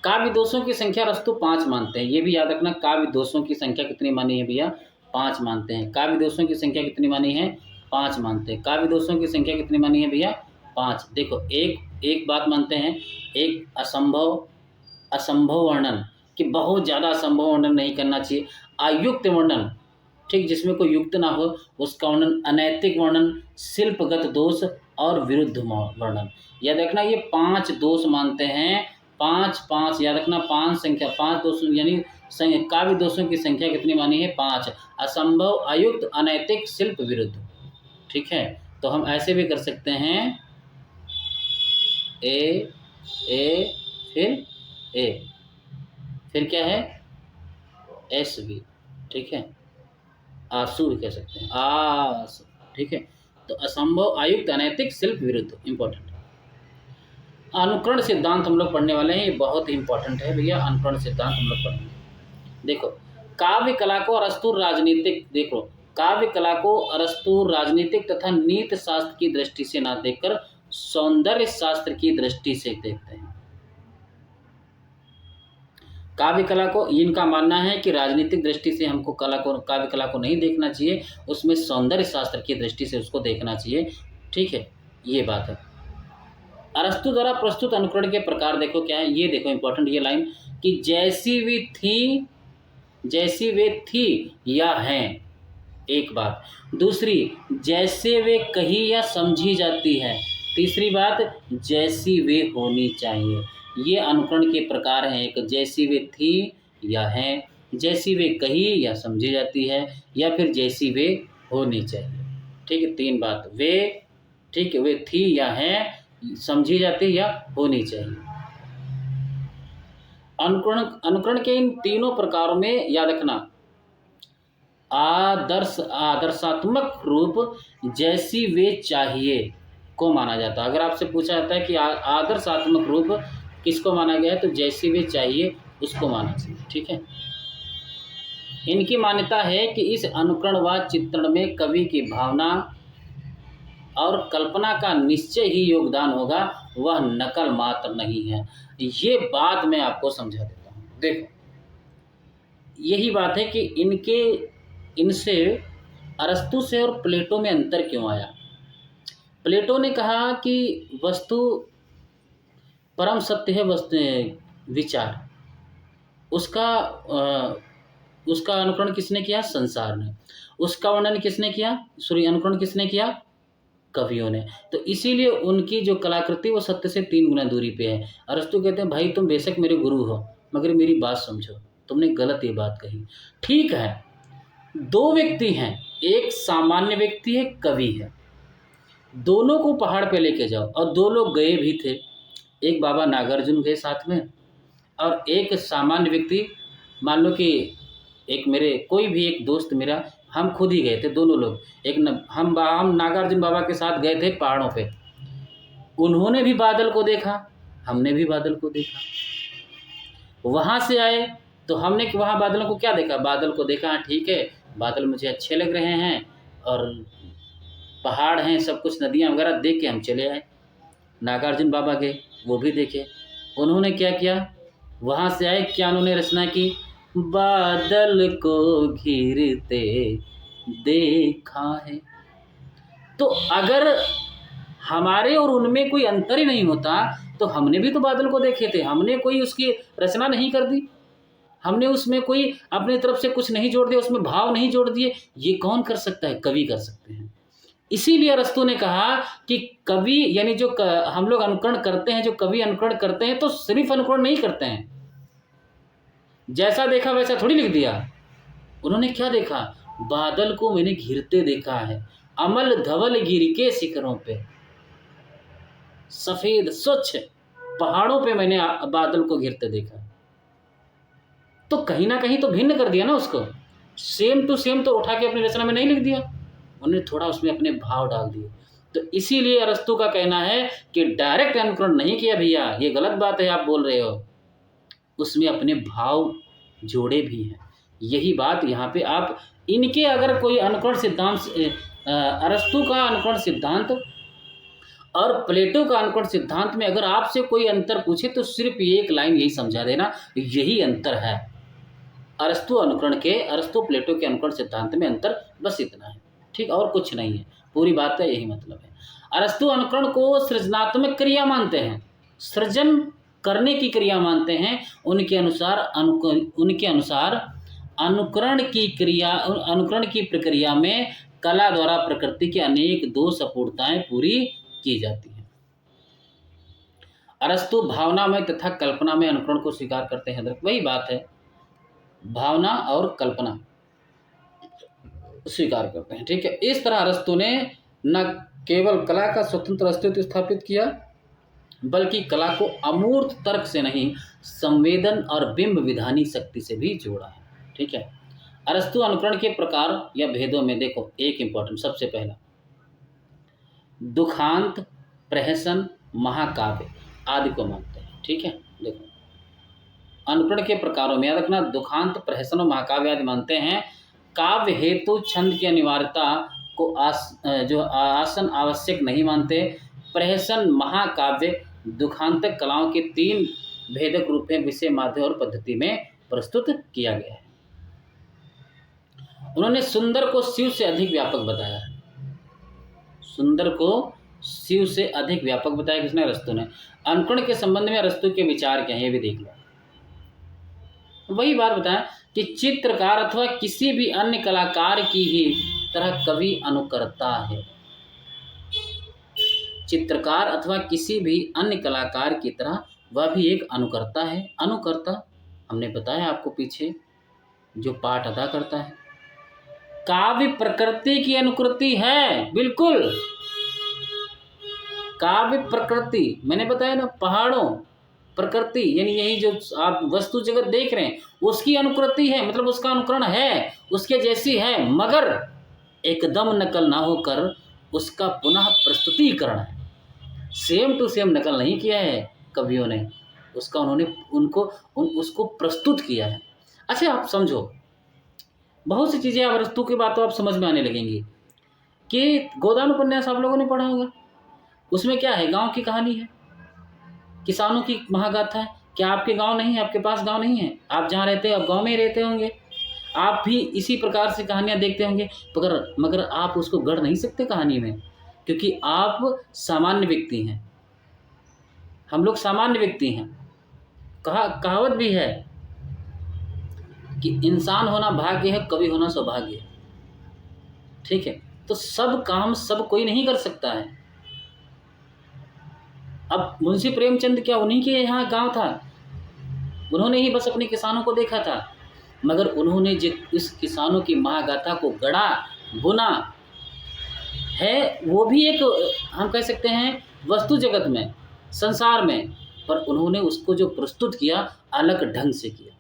[SPEAKER 1] काव्य दोषों की संख्या रस्तु 5 मानते हैं, ये भी याद रखना। काव्य दोषों की संख्या कितनी मानी है भैया, 5 मानते हैं। काव्य दोषों की संख्या कितनी मानी है, 5 मानते हैं। काव्य दोषों की संख्या कितनी मानी है भैया, 5। देखो, एक बात मानते हैं, एक असंभव वर्णन, कि बहुत ज़्यादा असंभव वर्णन नहीं करना चाहिए। अयुक्त वर्णन, ठीक, जिसमें कोई युक्त ना हो, उसका वर्णन। अनैतिक वर्णन, शिल्पगत दोष और विरुद्ध वर्णन, याद रखना। ये 5 दोष मानते हैं। 5 याद रखना, 5 संख्या, 5 दोष यानी काव्य दोषों की संख्या कितनी मानी है, 5। असंभव, अयुक्त, अनैतिक, शिल्प, विरुद्ध। ठीक है। तो हम ऐसे भी कर सकते हैं, ए फिर क्या है, एस भी। ठीक है। आंसू भी कह सकते हैं, आंसू। ठीक है। तो असंभव, अयुक्त, अनैतिक, शिल्प, विरुद्ध, इंपॉर्टेंट। अनुकरण सिद्धांत हम लोग पढ़ने वाले हैं, ये बहुत ही इंपॉर्टेंट है भैया। अनुकरण सिद्धांत हम लोग पढ़ेंगे। देखो, काव्य कला को अरस्तु राजनीतिक तथा नीति शास्त्र की दृष्टि से ना देखकर सौंदर्य शास्त्र की दृष्टि से देखते हैं। काव्य कला को, इनका मानना है कि राजनीतिक दृष्टि से हमको काव्य कला को नहीं देखना चाहिए, उसमें सौंदर्य शास्त्र की दृष्टि से उसको देखना चाहिए। ठीक है, ये बात है। अरस्तु द्वारा प्रस्तुत अनुकरण के प्रकार देखो क्या है, ये देखो इंपॉर्टेंट ये लाइन, कि जैसी वे थी या हैं, एक बात। दूसरी, जैसे वे कही या समझी जाती है। तीसरी बात, जैसी वे होनी चाहिए। ये अनुकरण के प्रकार हैं, एक जैसी वे थी या हैं, जैसी वे कही या समझी जाती है, या फिर जैसी वे होनी चाहिए। ठीक है, 3 बात, वे, ठीक है, वे थी या हैं, समझी जाती या होनी चाहिए। अनुकरण के इन तीनों प्रकारों में याद रखना, आदर्शात्मक रूप जैसी वे चाहिए को माना जाता है। अगर आपसे पूछा जाता है कि आदर्शात्मक रूप किसको माना गया है, तो जैसी वे चाहिए उसको माना चाहिए। ठीक है। इनकी मान्यता है कि इस अनुकरण व चित्रण में कवि की भावना और कल्पना का निश्चय ही योगदान होगा, वह नकल मात्र नहीं है। ये बात मैं आपको समझा देता हूँ। देखो, यही बात है कि इनसे अरस्तु से और प्लेटो में अंतर क्यों आया। प्लेटो ने कहा कि वस्तु परम सत्य है, विचार, उसका अनुकरण किसने किया, संसार ने। उसका वर्णन किसने किया, अनुकरण किसने किया, कवियों ने। तो इसीलिए उनकी जो कलाकृति वो सत्य से 3 गुना दूरी पे है। अरस्तु कहते हैं, भाई तुम बेशक मेरे गुरु हो, मगर मेरी बात समझो, तुमने गलत ये बात कही। ठीक है, 2 व्यक्ति हैं, एक सामान्य व्यक्ति है, कवि है। दोनों को पहाड़ पे लेके जाओ, और 2 लोग गए भी थे, एक बाबा नागार्जुन गए साथ में, और एक सामान्य व्यक्ति, मान लो कि कोई भी एक दोस्त मेरा हम खुद ही गए थे दोनों लोग। हम नागार्जुन बाबा के साथ गए थे पहाड़ों पे। उन्होंने भी बादल को देखा, हमने भी बादल को देखा। वहाँ से आए तो हमने वहाँ बादलों को क्या देखा, बादल को देखा, हाँ ठीक है बादल मुझे अच्छे लग रहे हैं और पहाड़ हैं, सब कुछ नदियाँ वगैरह देख के हम चले आए। नागार्जुन बाबा गए, वो भी देखे। उन्होंने क्या किया, वहाँ से आए, क्या उन्होंने रचना की, बादल को घिरते देखा है। तो अगर हमारे और उनमें कोई अंतर ही नहीं होता तो हमने भी तो बादल को देखे थे, हमने कोई उसकी रचना नहीं कर दी, हमने उसमें कोई अपनी तरफ से कुछ नहीं जोड़ दिया, उसमें भाव नहीं जोड़ दिए। ये कौन कर सकता है, कवि कर सकते हैं। इसीलिए अरस्तू ने कहा कि कवि यानी जो हम लोग अनुकरण करते हैं, जो कवि अनुकरण करते हैं तो सिर्फ अनुकरण नहीं करते हैं, जैसा देखा वैसा थोड़ी लिख दिया। उन्होंने क्या देखा, बादल को मैंने घिरते देखा है, अमल धवल गिर के शिखरों पे, सफेद स्वच्छ पहाड़ों पे मैंने बादल को घिरते देखा। तो कहीं ना कहीं तो भिन्न कर दिया ना उसको, सेम टू सेम तो उठा के अपनी रचना में नहीं लिख दिया, उन्होंने थोड़ा उसमें अपने भाव डाल दिए। तो इसीलिए अरस्तू का कहना है कि डायरेक्ट अनुकरण नहीं किया भैया, ये गलत बात है आप बोल रहे हो, उसमें अपने भाव जोड़े भी हैं। यही बात यहाँ पे आप इनके अगर कोई अनुकरण सिद्धांत, अरस्तू का अनुकरण सिद्धांत और प्लेटो का अनुकरण सिद्धांत में अगर आपसे कोई अंतर पूछे तो सिर्फ एक लाइन यही समझा देना, यही अंतर है। अरस्तू प्लेटो के अनुकरण सिद्धांत में अंतर बस इतना है, ठीक, और कुछ नहीं है, पूरी बात का यही मतलब है। अरस्तू अनुकरण को सृजनात्मक क्रिया मानते हैं, सृजन करने की क्रिया मानते हैं। उनके अनुसार अनुकरण की प्रक्रिया में कला द्वारा प्रकृति के अनेक दोष अपूर्णताएं पूरी की जाती हैं। अरस्तु भावना में तथा कल्पना में अनुकरण को स्वीकार करते हैं। वही बात है, भावना और कल्पना स्वीकार करते हैं, ठीक है। इस तरह अरस्तु ने न केवल कला का स्वतंत्र अस्तित्व स्थापित किया बल्कि कला को अमूर्त तर्क से नहीं, संवेदन और बिंब विधानी शक्ति से भी जोड़ा है, ठीक है। अरस्तु अनुकरण के प्रकार या भेदों में देखो, एक इंपॉर्टेंट, सबसे पहला दुखांत, प्रहसन, महाकाव्य आदि को मानते हैं, ठीक है। देखो अनुकरण के प्रकारों में याद रखना, दुखांत, प्रहसन और महाकाव्य आदि मानते हैं। काव्य हेतु छंद की अनिवार्यता को आसन आवश्यक नहीं मानते। प्रहसन, महाकाव्य, दुखांतक कलाओं के 3 भेदक रूप में विषय, माध्य और पद्धति में प्रस्तुत किया गया है। उन्होंने सुंदर को शिव से अधिक व्यापक बताया है, सुंदर को शिव से अधिक व्यापक बताया किसने, अरस्तु ने। अनुकरण के संबंध में अरस्तु के विचार क्या है ये भी देख लो। वही बात बताएं कि चित्रकार अथवा किसी भी अन्य कलाकार की ही तरह कवि अनुकरता है। चित्रकार अथवा किसी भी अन्य कलाकार की तरह वह भी एक अनुकर्ता है। अनुकर्ता हमने बताया आपको पीछे, जो पाठ अदा करता है। काव्य प्रकृति की अनुकृति है, बिल्कुल काव्य प्रकृति, मैंने बताया ना, पहाड़ों प्रकृति यानी यही जो आप वस्तु जगत देख रहे हैं उसकी अनुकृति है, मतलब उसका अनुकरण है, उसके जैसी है, मगर एकदम नकल ना होकर उसका पुनः प्रस्तुतिकरण है। सेम टू सेम नकल नहीं किया है कवियों ने, उसका उसको प्रस्तुत किया है। अच्छा आप समझो, बहुत सी चीज़ें अब अरस्तु की बातों आप समझ में आने लगेंगी कि गोदान उपन्यास आप लोगों ने पढ़ा होगा, उसमें क्या है, गांव की कहानी है, किसानों की महागाथा है। क्या आपके गांव नहीं है, आपके पास गांव नहीं है, आप जहाँ रहते हैं आप गांव में ही रहते होंगे, आप भी इसी प्रकार से कहानियाँ देखते होंगे, मगर आप उसको गढ़ नहीं सकते कहानी में, क्योंकि आप सामान्य व्यक्ति हैं, हम लोग सामान्य व्यक्ति हैं। कहावत भी है कि इंसान होना भाग्य है, कवि होना सौभाग्य है, ठीक है। तो सब काम सब कोई नहीं कर सकता है। अब मुंशी प्रेमचंद क्या उन्हीं के यहाँ गांव था, उन्होंने ही बस अपने किसानों को देखा था, मगर उन्होंने जो इस किसानों की महागाथा को गढ़ा बुना है, वो भी एक हम कह सकते हैं वस्तु जगत में, संसार में, पर उन्होंने उसको जो प्रस्तुत किया अलग ढंग से किया।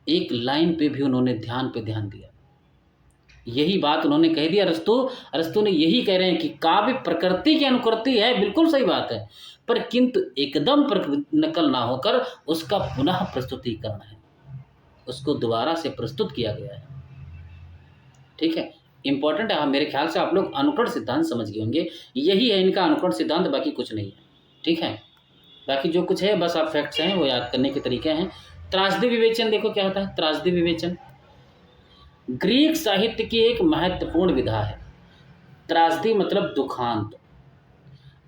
[SPEAKER 1] एक लाइन पे भी उन्होंने ध्यान पे ध्यान दिया। यही बात उन्होंने कह दी। अरस्तू ने यही कह रहे हैं कि काव्य प्रकृति की अनुकृति है, बिल्कुल सही बात है, पर किंतु एकदम नकल ना होकर उसका पुनः प्रस्तुतिकरण है, उसको दोबारा से प्रस्तुत किया गया है। ठीक है, इंपॉर्टेंट है। मेरे ख्याल से आप लोग अनुकरण सिद्धांत समझ गए होंगे, यही है इनका अनुकरण सिद्धांत, बाकी कुछ नहीं है। ठीक है, बाकी जो कुछ है बस आप फैक्ट्स हैं वो याद करने के तरीके हैं। त्रासदी विवेचन देखो क्या होता है। त्रासदी विवेचन ग्रीक साहित्य की एक महत्वपूर्ण विधा है। त्रासदी मतलब दुखांत,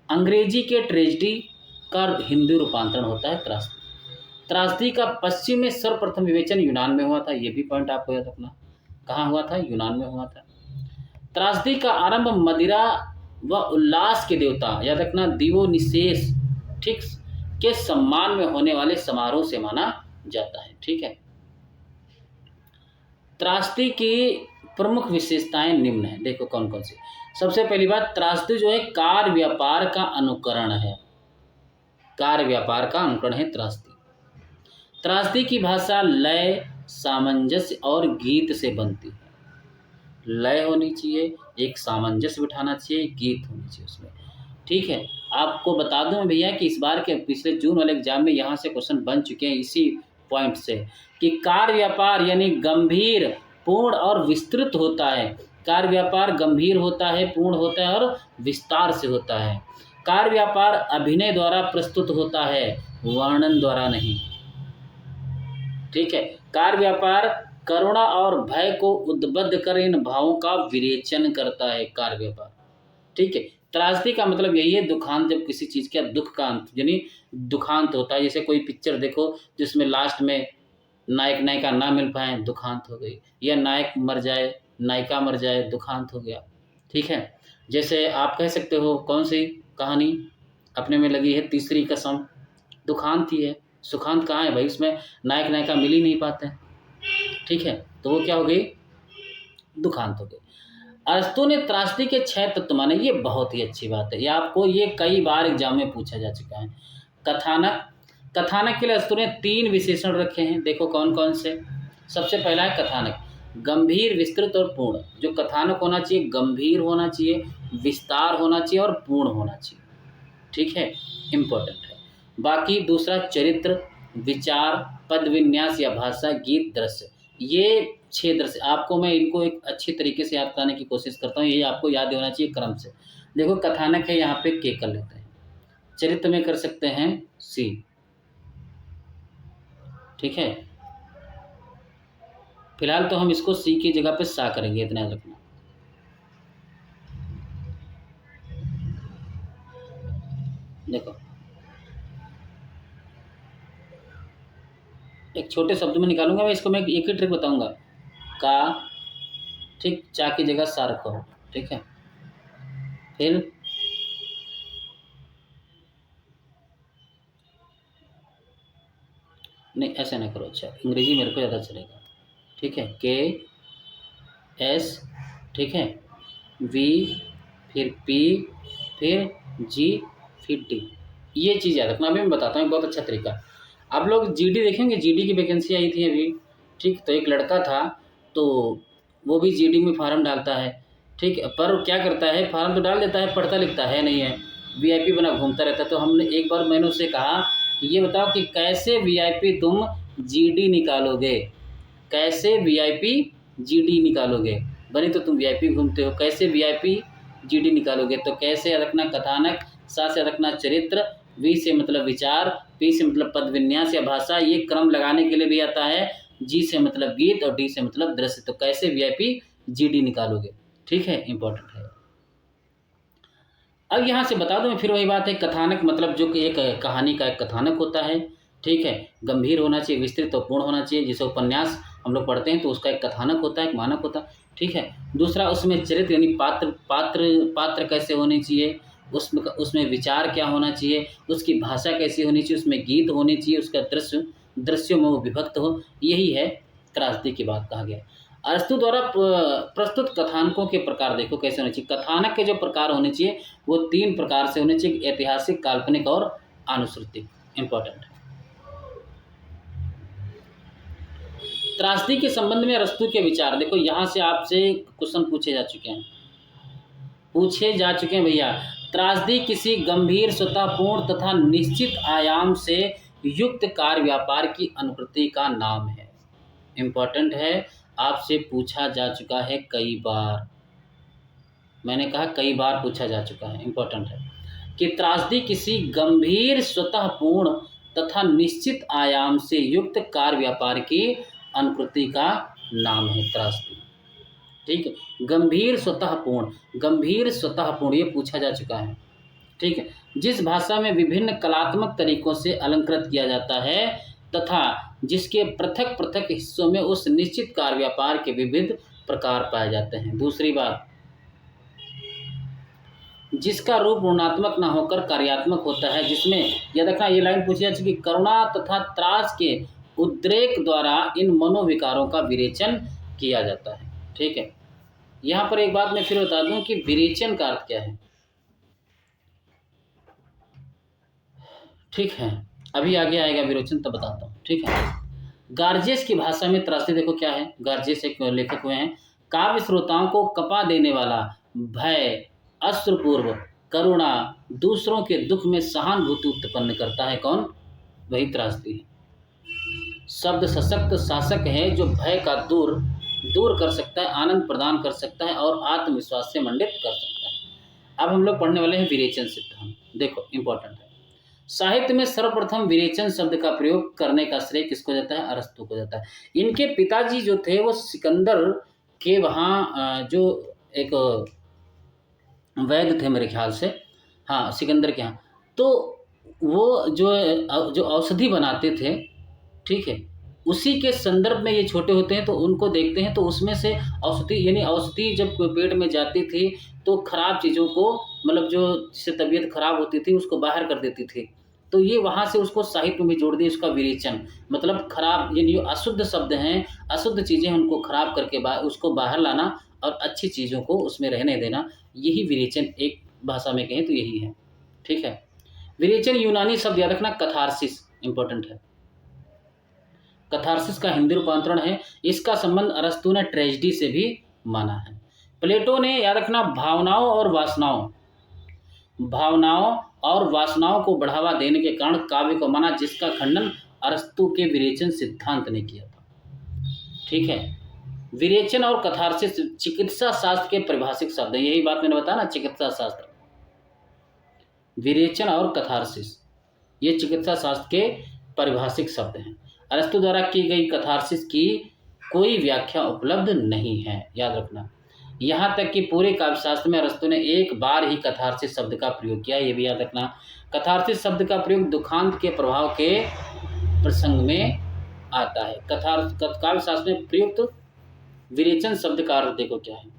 [SPEAKER 1] अंग्रेजी के ट्रेजेडी का हिंदी रूपांतरण होता है त्रासदी। त्रासदी का पश्चिम में सर्वप्रथम विवेचन यूनान में हुआ था, ये भी पॉइंट आपको याद रखना। कहाँ हुआ था? यूनान में हुआ था। त्रासदी का आरंभ मदिरा व उल्लास के देवता, याद रखना, दिवोनिसेस, ठीक, के सम्मान में होने वाले समारोह से माना जाता है। ठीक है, त्रासदी की प्रमुख विशेषताएं निम्न है, देखो कौन कौन सी। सबसे पहली बात, त्रासदी जो है कार्य व्यापार का अनुकरण है। कार्य व्यापार का अनुकरण है त्रासदी। त्रासदी की भाषा लय, सामंजस्य और गीत से बनती है। लय होनी चाहिए, एक सामंजस्य बिठाना चाहिए, गीत होनी चाहिए उसमें। ठीक है, आपको बता दूं भैया कि इस बार के पिछले जून वाले एग्जाम में यहाँ से क्वेश्चन बन चुके हैं इसी पॉइंट से, कि कार्य व्यापार यानी गंभीर, पूर्ण और विस्तृत होता है। कार्य व्यापार गंभीर होता है, पूर्ण होता है और विस्तार से होता है। कार्य व्यापार अभिनय द्वारा प्रस्तुत होता है, वर्णन द्वारा नहीं। ठीक है, कार्य व्यापार करुणा और भय को उद्बुद्ध कर इन भावों का विरेचन करता है कार्य व्यापार। ठीक है, त्रासदी का मतलब यही है दुखांत, जब किसी चीज़ का दुख का अंत यानी दुखांत होता है। जैसे कोई पिक्चर देखो जिसमें लास्ट में नायक नायिका ना मिल पाए, दुखांत हो गई, या नायक मर जाए, नायिका मर जाए, दुखांत हो गया। ठीक है, जैसे आप कह सकते हो कौन सी कहानी अपने में लगी है, तीसरी कसम, दुखांत ही है। सुखांत कहाँ है भाई? इसमें नायक नायिका मिल ही नहीं पाते। ठीक है, तो वो क्या हो गई? दुखांत हो गई। अरस्तु ने त्रासदी के 6 तत्व माने, ये बहुत ही अच्छी बात है, ये आपको ये कई बार एग्जाम में पूछा जा चुका है। कथानक, कथानक के लिए अरस्तु ने 3 विशेषण रखे हैं, देखो कौन कौन से। सबसे पहला है कथानक, गंभीर, विस्तृत और पूर्ण। जो कथानक होना चाहिए गंभीर होना चाहिए, विस्तार होना चाहिए और पूर्ण होना चाहिए। ठीक है, इम्पोर्टेंट है। बाकी दूसरा चरित्र, विचार, पद विन्यास या भाषा, गीत, दृश्य, ये 6 दृश्य आपको मैं इनको एक अच्छी तरीके से याद कराने की कोशिश करता हूँ। यही आपको याद होना चाहिए क्रम से। देखो कथानक है, यहाँ पे के कर लेते हैं, चरित्र में कर सकते हैं सी। ठीक है, फिलहाल तो हम इसको सी की जगह पे सा करेंगे, इतना याद रखना। देखो एक छोटे शब्द में निकालूंगा मैं इसको, मैं एक ही ट्रिक बताऊंगा, का, ठीक, चा की जगह सा रखो। ठीक है, फिर नहीं ऐसे ना करो, अच्छा अंग्रेजी मेरे को ज़्यादा चलेगा। ठीक है, के एस, ठीक है, वी, फिर पी, फिर जी, फिर डी, ये चीज़ याद रखना। अभी मैं बताता हूँ बहुत अच्छा तरीका। आप लोग जीडी देखेंगे, जीडी की वैकेंसी आई थी अभी। ठीक, तो एक लड़का था, तो वो भी जीडी में फार्म डालता है। ठीक, पर क्या करता है, फार्म तो डाल देता है, पढ़ता लिखता है नहीं है, वीआईपी बना घूमता रहता है। तो हमने एक बार मैंने उससे कहा कि ये बताओ कि कैसे वीआईपी तुम जीडी निकालोगे, कैसे वीआईपी जीडी निकालोगे, बनी तो तुम वीआईपी घूमते हो, कैसे वीआईपी जीडी निकालोगे? तो कैसे रखना कथानक, सा से रखना चरित्र, वी से मतलब विचार, पी से मतलब पद विन्यास या भाषा, ये क्रम लगाने के लिए भी आता है, जी से मतलब गीत और डी से मतलब दृश्य। तो कैसे वीआईपी जीडी निकालोगे? ठीक है, इंपॉर्टेंट है। अब यहाँ से बता दूं मैं, फिर वही बात है, कथानक मतलब जो कि एक कहानी का एक कथानक होता है। ठीक है, गंभीर होना चाहिए, विस्तृत और पूर्ण होना चाहिए। जैसे उपन्यास हम लोग पढ़ते हैं तो उसका एक कथानक होता है, एक मानक होता है। ठीक है, दूसरा उसमें चरित्र यानी पात्र कैसे होने चाहिए, उसमें विचार क्या होना चाहिए, उसकी भाषा कैसी होनी चाहिए, उसमें गीत होने चाहिए, उसका दृश्यों में वो विभक्त हो, यही है त्रासदी की बात कहा गया। अरस्तु द्वारा प्रस्तुत कथानकों के प्रकार देखो कैसे होने चाहिए। कथानक के जो प्रकार होने चाहिए वो 3 प्रकार से होने चाहिए, ऐतिहासिक, काल्पनिक और अनुश्रुतिक। इम्पोर्टेंट है। त्रासदी के संबंध में अरस्तू के विचार। देखो यहाँ से आपसे क्वेश्चन पूछे जा चुके हैं भैया। त्रासदी किसी गंभीर, स्वतःपूर्ण तथा निश्चित आयाम से युक्त कार्य व्यापार की अनुकृति का नाम है। इम्पोर्टेंट है, आपसे पूछा जा चुका है कई बार। मैंने कहा कई बार पूछा जा चुका है। इम्पोर्टेंट है कि त्रासदी किसी गंभीर, स्वतःपूर्ण तथा निश्चित आयाम से युक्त कार्य व्यापार की अनुकृति का नाम है त्रासदी। ठीक है, गंभीर स्वतःपूर्ण ये पूछा जा चुका है। ठीक है, जिस भाषा में विभिन्न कलात्मक तरीकों से अलंकृत किया जाता है तथा जिसके पृथक पृथक हिस्सों में उस निश्चित कार्य व्यापार के विविध प्रकार पाए जाते हैं। दूसरी बात, जिसका रूप गुणात्मक न होकर कार्यात्मक होता है, जिसमें यह देखना, ये लाइन पूछी जा चुकी, करुणा तथा त्रास के उद्रेक द्वारा इन मनोविकारों का विरेचन किया जाता है। ठीक है, यहाँ पर एक बात मैं फिर बता दूं कि विरेचन का अर्थ क्या है। ठीक है, अभी आगे आएगा विरोचन, तब बताता हूँ। ठीक है, गार्जियस की भाषा में त्रासदी देखो क्या है। गार्जियस एक लेखक हुए हैं। काव्य श्रोताओं को कपा देने वाला, भय, अश्रुपूर्व, करुणा, दूसरों के दुख में सहानुभूति उत्पन्न करता है। कौन? वही त्रासदी है। शब्द सशक्त शासक है जो भय का दूर कर सकता है, आनंद प्रदान कर सकता है और आत्मविश्वास से मंडित कर सकता है। अब हम लोग पढ़ने वाले हैं विरेचन सिद्धांत। देखो इंपॉर्टेंट है, साहित्य में सर्वप्रथम विरेचन शब्द का प्रयोग करने का श्रेय किसको जाता है? अरस्तू को जाता है। इनके पिताजी जो थे वो सिकंदर के वहाँ जो एक वैद्य थे मेरे ख्याल से, हाँ सिकंदर के यहाँ, तो वो जो औषधि बनाते थे, ठीक है, उसी के संदर्भ में ये छोटे होते हैं तो उनको देखते हैं, तो उसमें से औषधि, यानी औषधि जब पेट में जाती थी तो खराब चीज़ों को, मतलब जो जिससे तबीयत खराब होती थी उसको बाहर कर देती थी। तो ये वहाँ से उसको साहित्य में जोड़ दिए, उसका विरेचन, मतलब खराब, यानी अशुद्ध शब्द हैं, अशुद्ध चीज़ें, उनको खराब करके उसको बाहर लाना और अच्छी चीज़ों को उसमें रहने देना, यही विरेचन एक भाषा में कहें तो यही है। ठीक है, विरेचन यूनानी शब्द याद रखना, कथारसिस, इंपॉर्टेंट है। कथारसिस का हिंदी रूपांतरण है। इसका संबंध अरस्तू ने ट्रेजेडी से भी माना है। प्लेटो ने याद रखना भावनाओं और वासनाओं को बढ़ावा देने के कारण काव्य को माना, जिसका खंडन अरस्तू के विरेचन सिद्धांत ने किया था। ठीक है, विरेचन और कथारसिस चिकित्सा शास्त्र के परिभाषिक शब्द है। यही बात मैंने बताया ना, चिकित्सा शास्त्र, विरेचन और कथारसिस ये चिकित्सा शास्त्र के परिभाषिक शब्द हैं। अरस्तू द्वारा की गई कथारसिस की कोई व्याख्या उपलब्ध नहीं है, याद रखना। यहाँ तक कि पूरे काव्यशास्त्र में अरस्तू ने एक बार ही कथारसिस शब्द का प्रयोग किया, ये भी याद रखना। कथारसिस शब्द का प्रयोग दुखांत के प्रभाव के प्रसंग में आता है। काव्यशास्त्र में प्रयुक्त विरेचन शब्द का अर्थ देखो क्या है।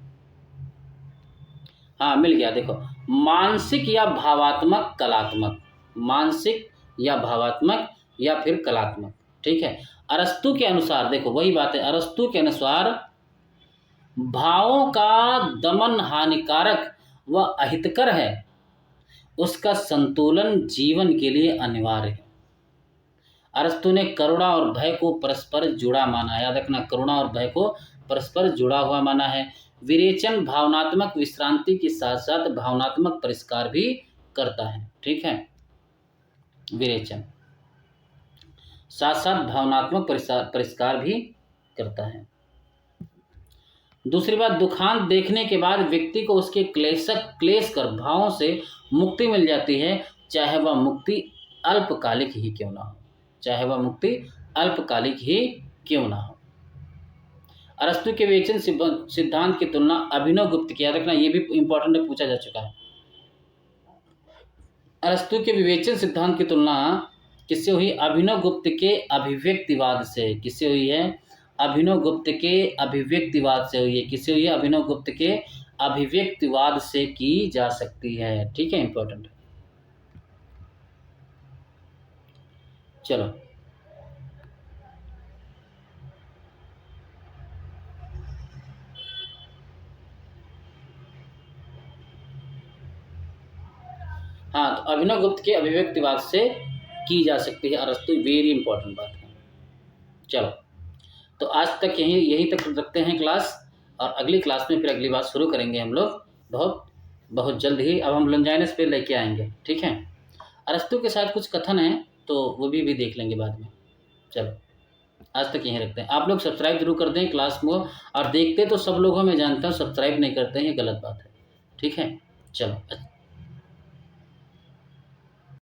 [SPEAKER 1] हाँ, मिल गया, देखो, मानसिक या भावात्मक कलात्मक, मानसिक या भावात्मक या फिर कलात्मक। ठीक है, अरस्तू के अनुसार, देखो वही बात है, अरस्तू के अनुसार भावों का दमन हानिकारक व अहितकर है, उसका संतुलन जीवन के लिए अनिवार्य है। अरस्तू ने करुणा और भय को परस्पर जुड़ा माना, याद रखना, करुणा और भय को परस्पर जुड़ा हुआ माना है। विरेचन भावनात्मक विश्रांति के साथ साथ भावनात्मक परिष्कार भी करता है। ठीक है, विरेचन साथ साथ भावनात्मक परिष्कार भी करता है। दूसरी बात, दुखांत देखने के बाद व्यक्ति को उसके क्लेश कर भावों से मुक्ति मिल जाती है, चाहे वह मुक्ति अल्पकालिक ही क्यों ना हो, चाहे वह मुक्ति अल्पकालिक ही क्यों ना हो। अरस्तू के विवेचन सिद्धांत की तुलना अभिनव गुप्त की, याद रखना, ये भी इंपॉर्टेंट है, पूछा जा चुका है। अरस्तू के विवेचन सिद्धांत की तुलना किससे हुई? अभिनव गुप्त के अभिव्यक्तिवाद से। किससे हुई है? अभिनव गुप्त के अभिव्यक्तिवाद से हुई है। किससे हुई है? अभिनव गुप्त के अभिव्यक्तिवाद से की जा सकती है। ठीक है, इंपॉर्टेंट है। चलो, हाँ, तो अभिनव गुप्त के अभिव्यक्तिवाद से की जा सकती है अरस्तु, वेरी इंपॉर्टेंट बात है। चलो, तो आज तक यहीं तक रखते हैं क्लास, और अगली क्लास में फिर अगली बात शुरू करेंगे हम लोग बहुत जल्द ही। अब हम लॉन्जाइनस पे लेके आएंगे, ठीक है। अरस्तु के साथ कुछ कथन है तो वो भी देख लेंगे बाद में। चलो आज तक यहीं रखते हैं। आप लोग सब्सक्राइब जरूर कर दें क्लास को, और देखते तो सब लोग हो, मैं जानता हूँ, सब्सक्राइब नहीं करते हैं, ये गलत बात है, ठीक है। चलो।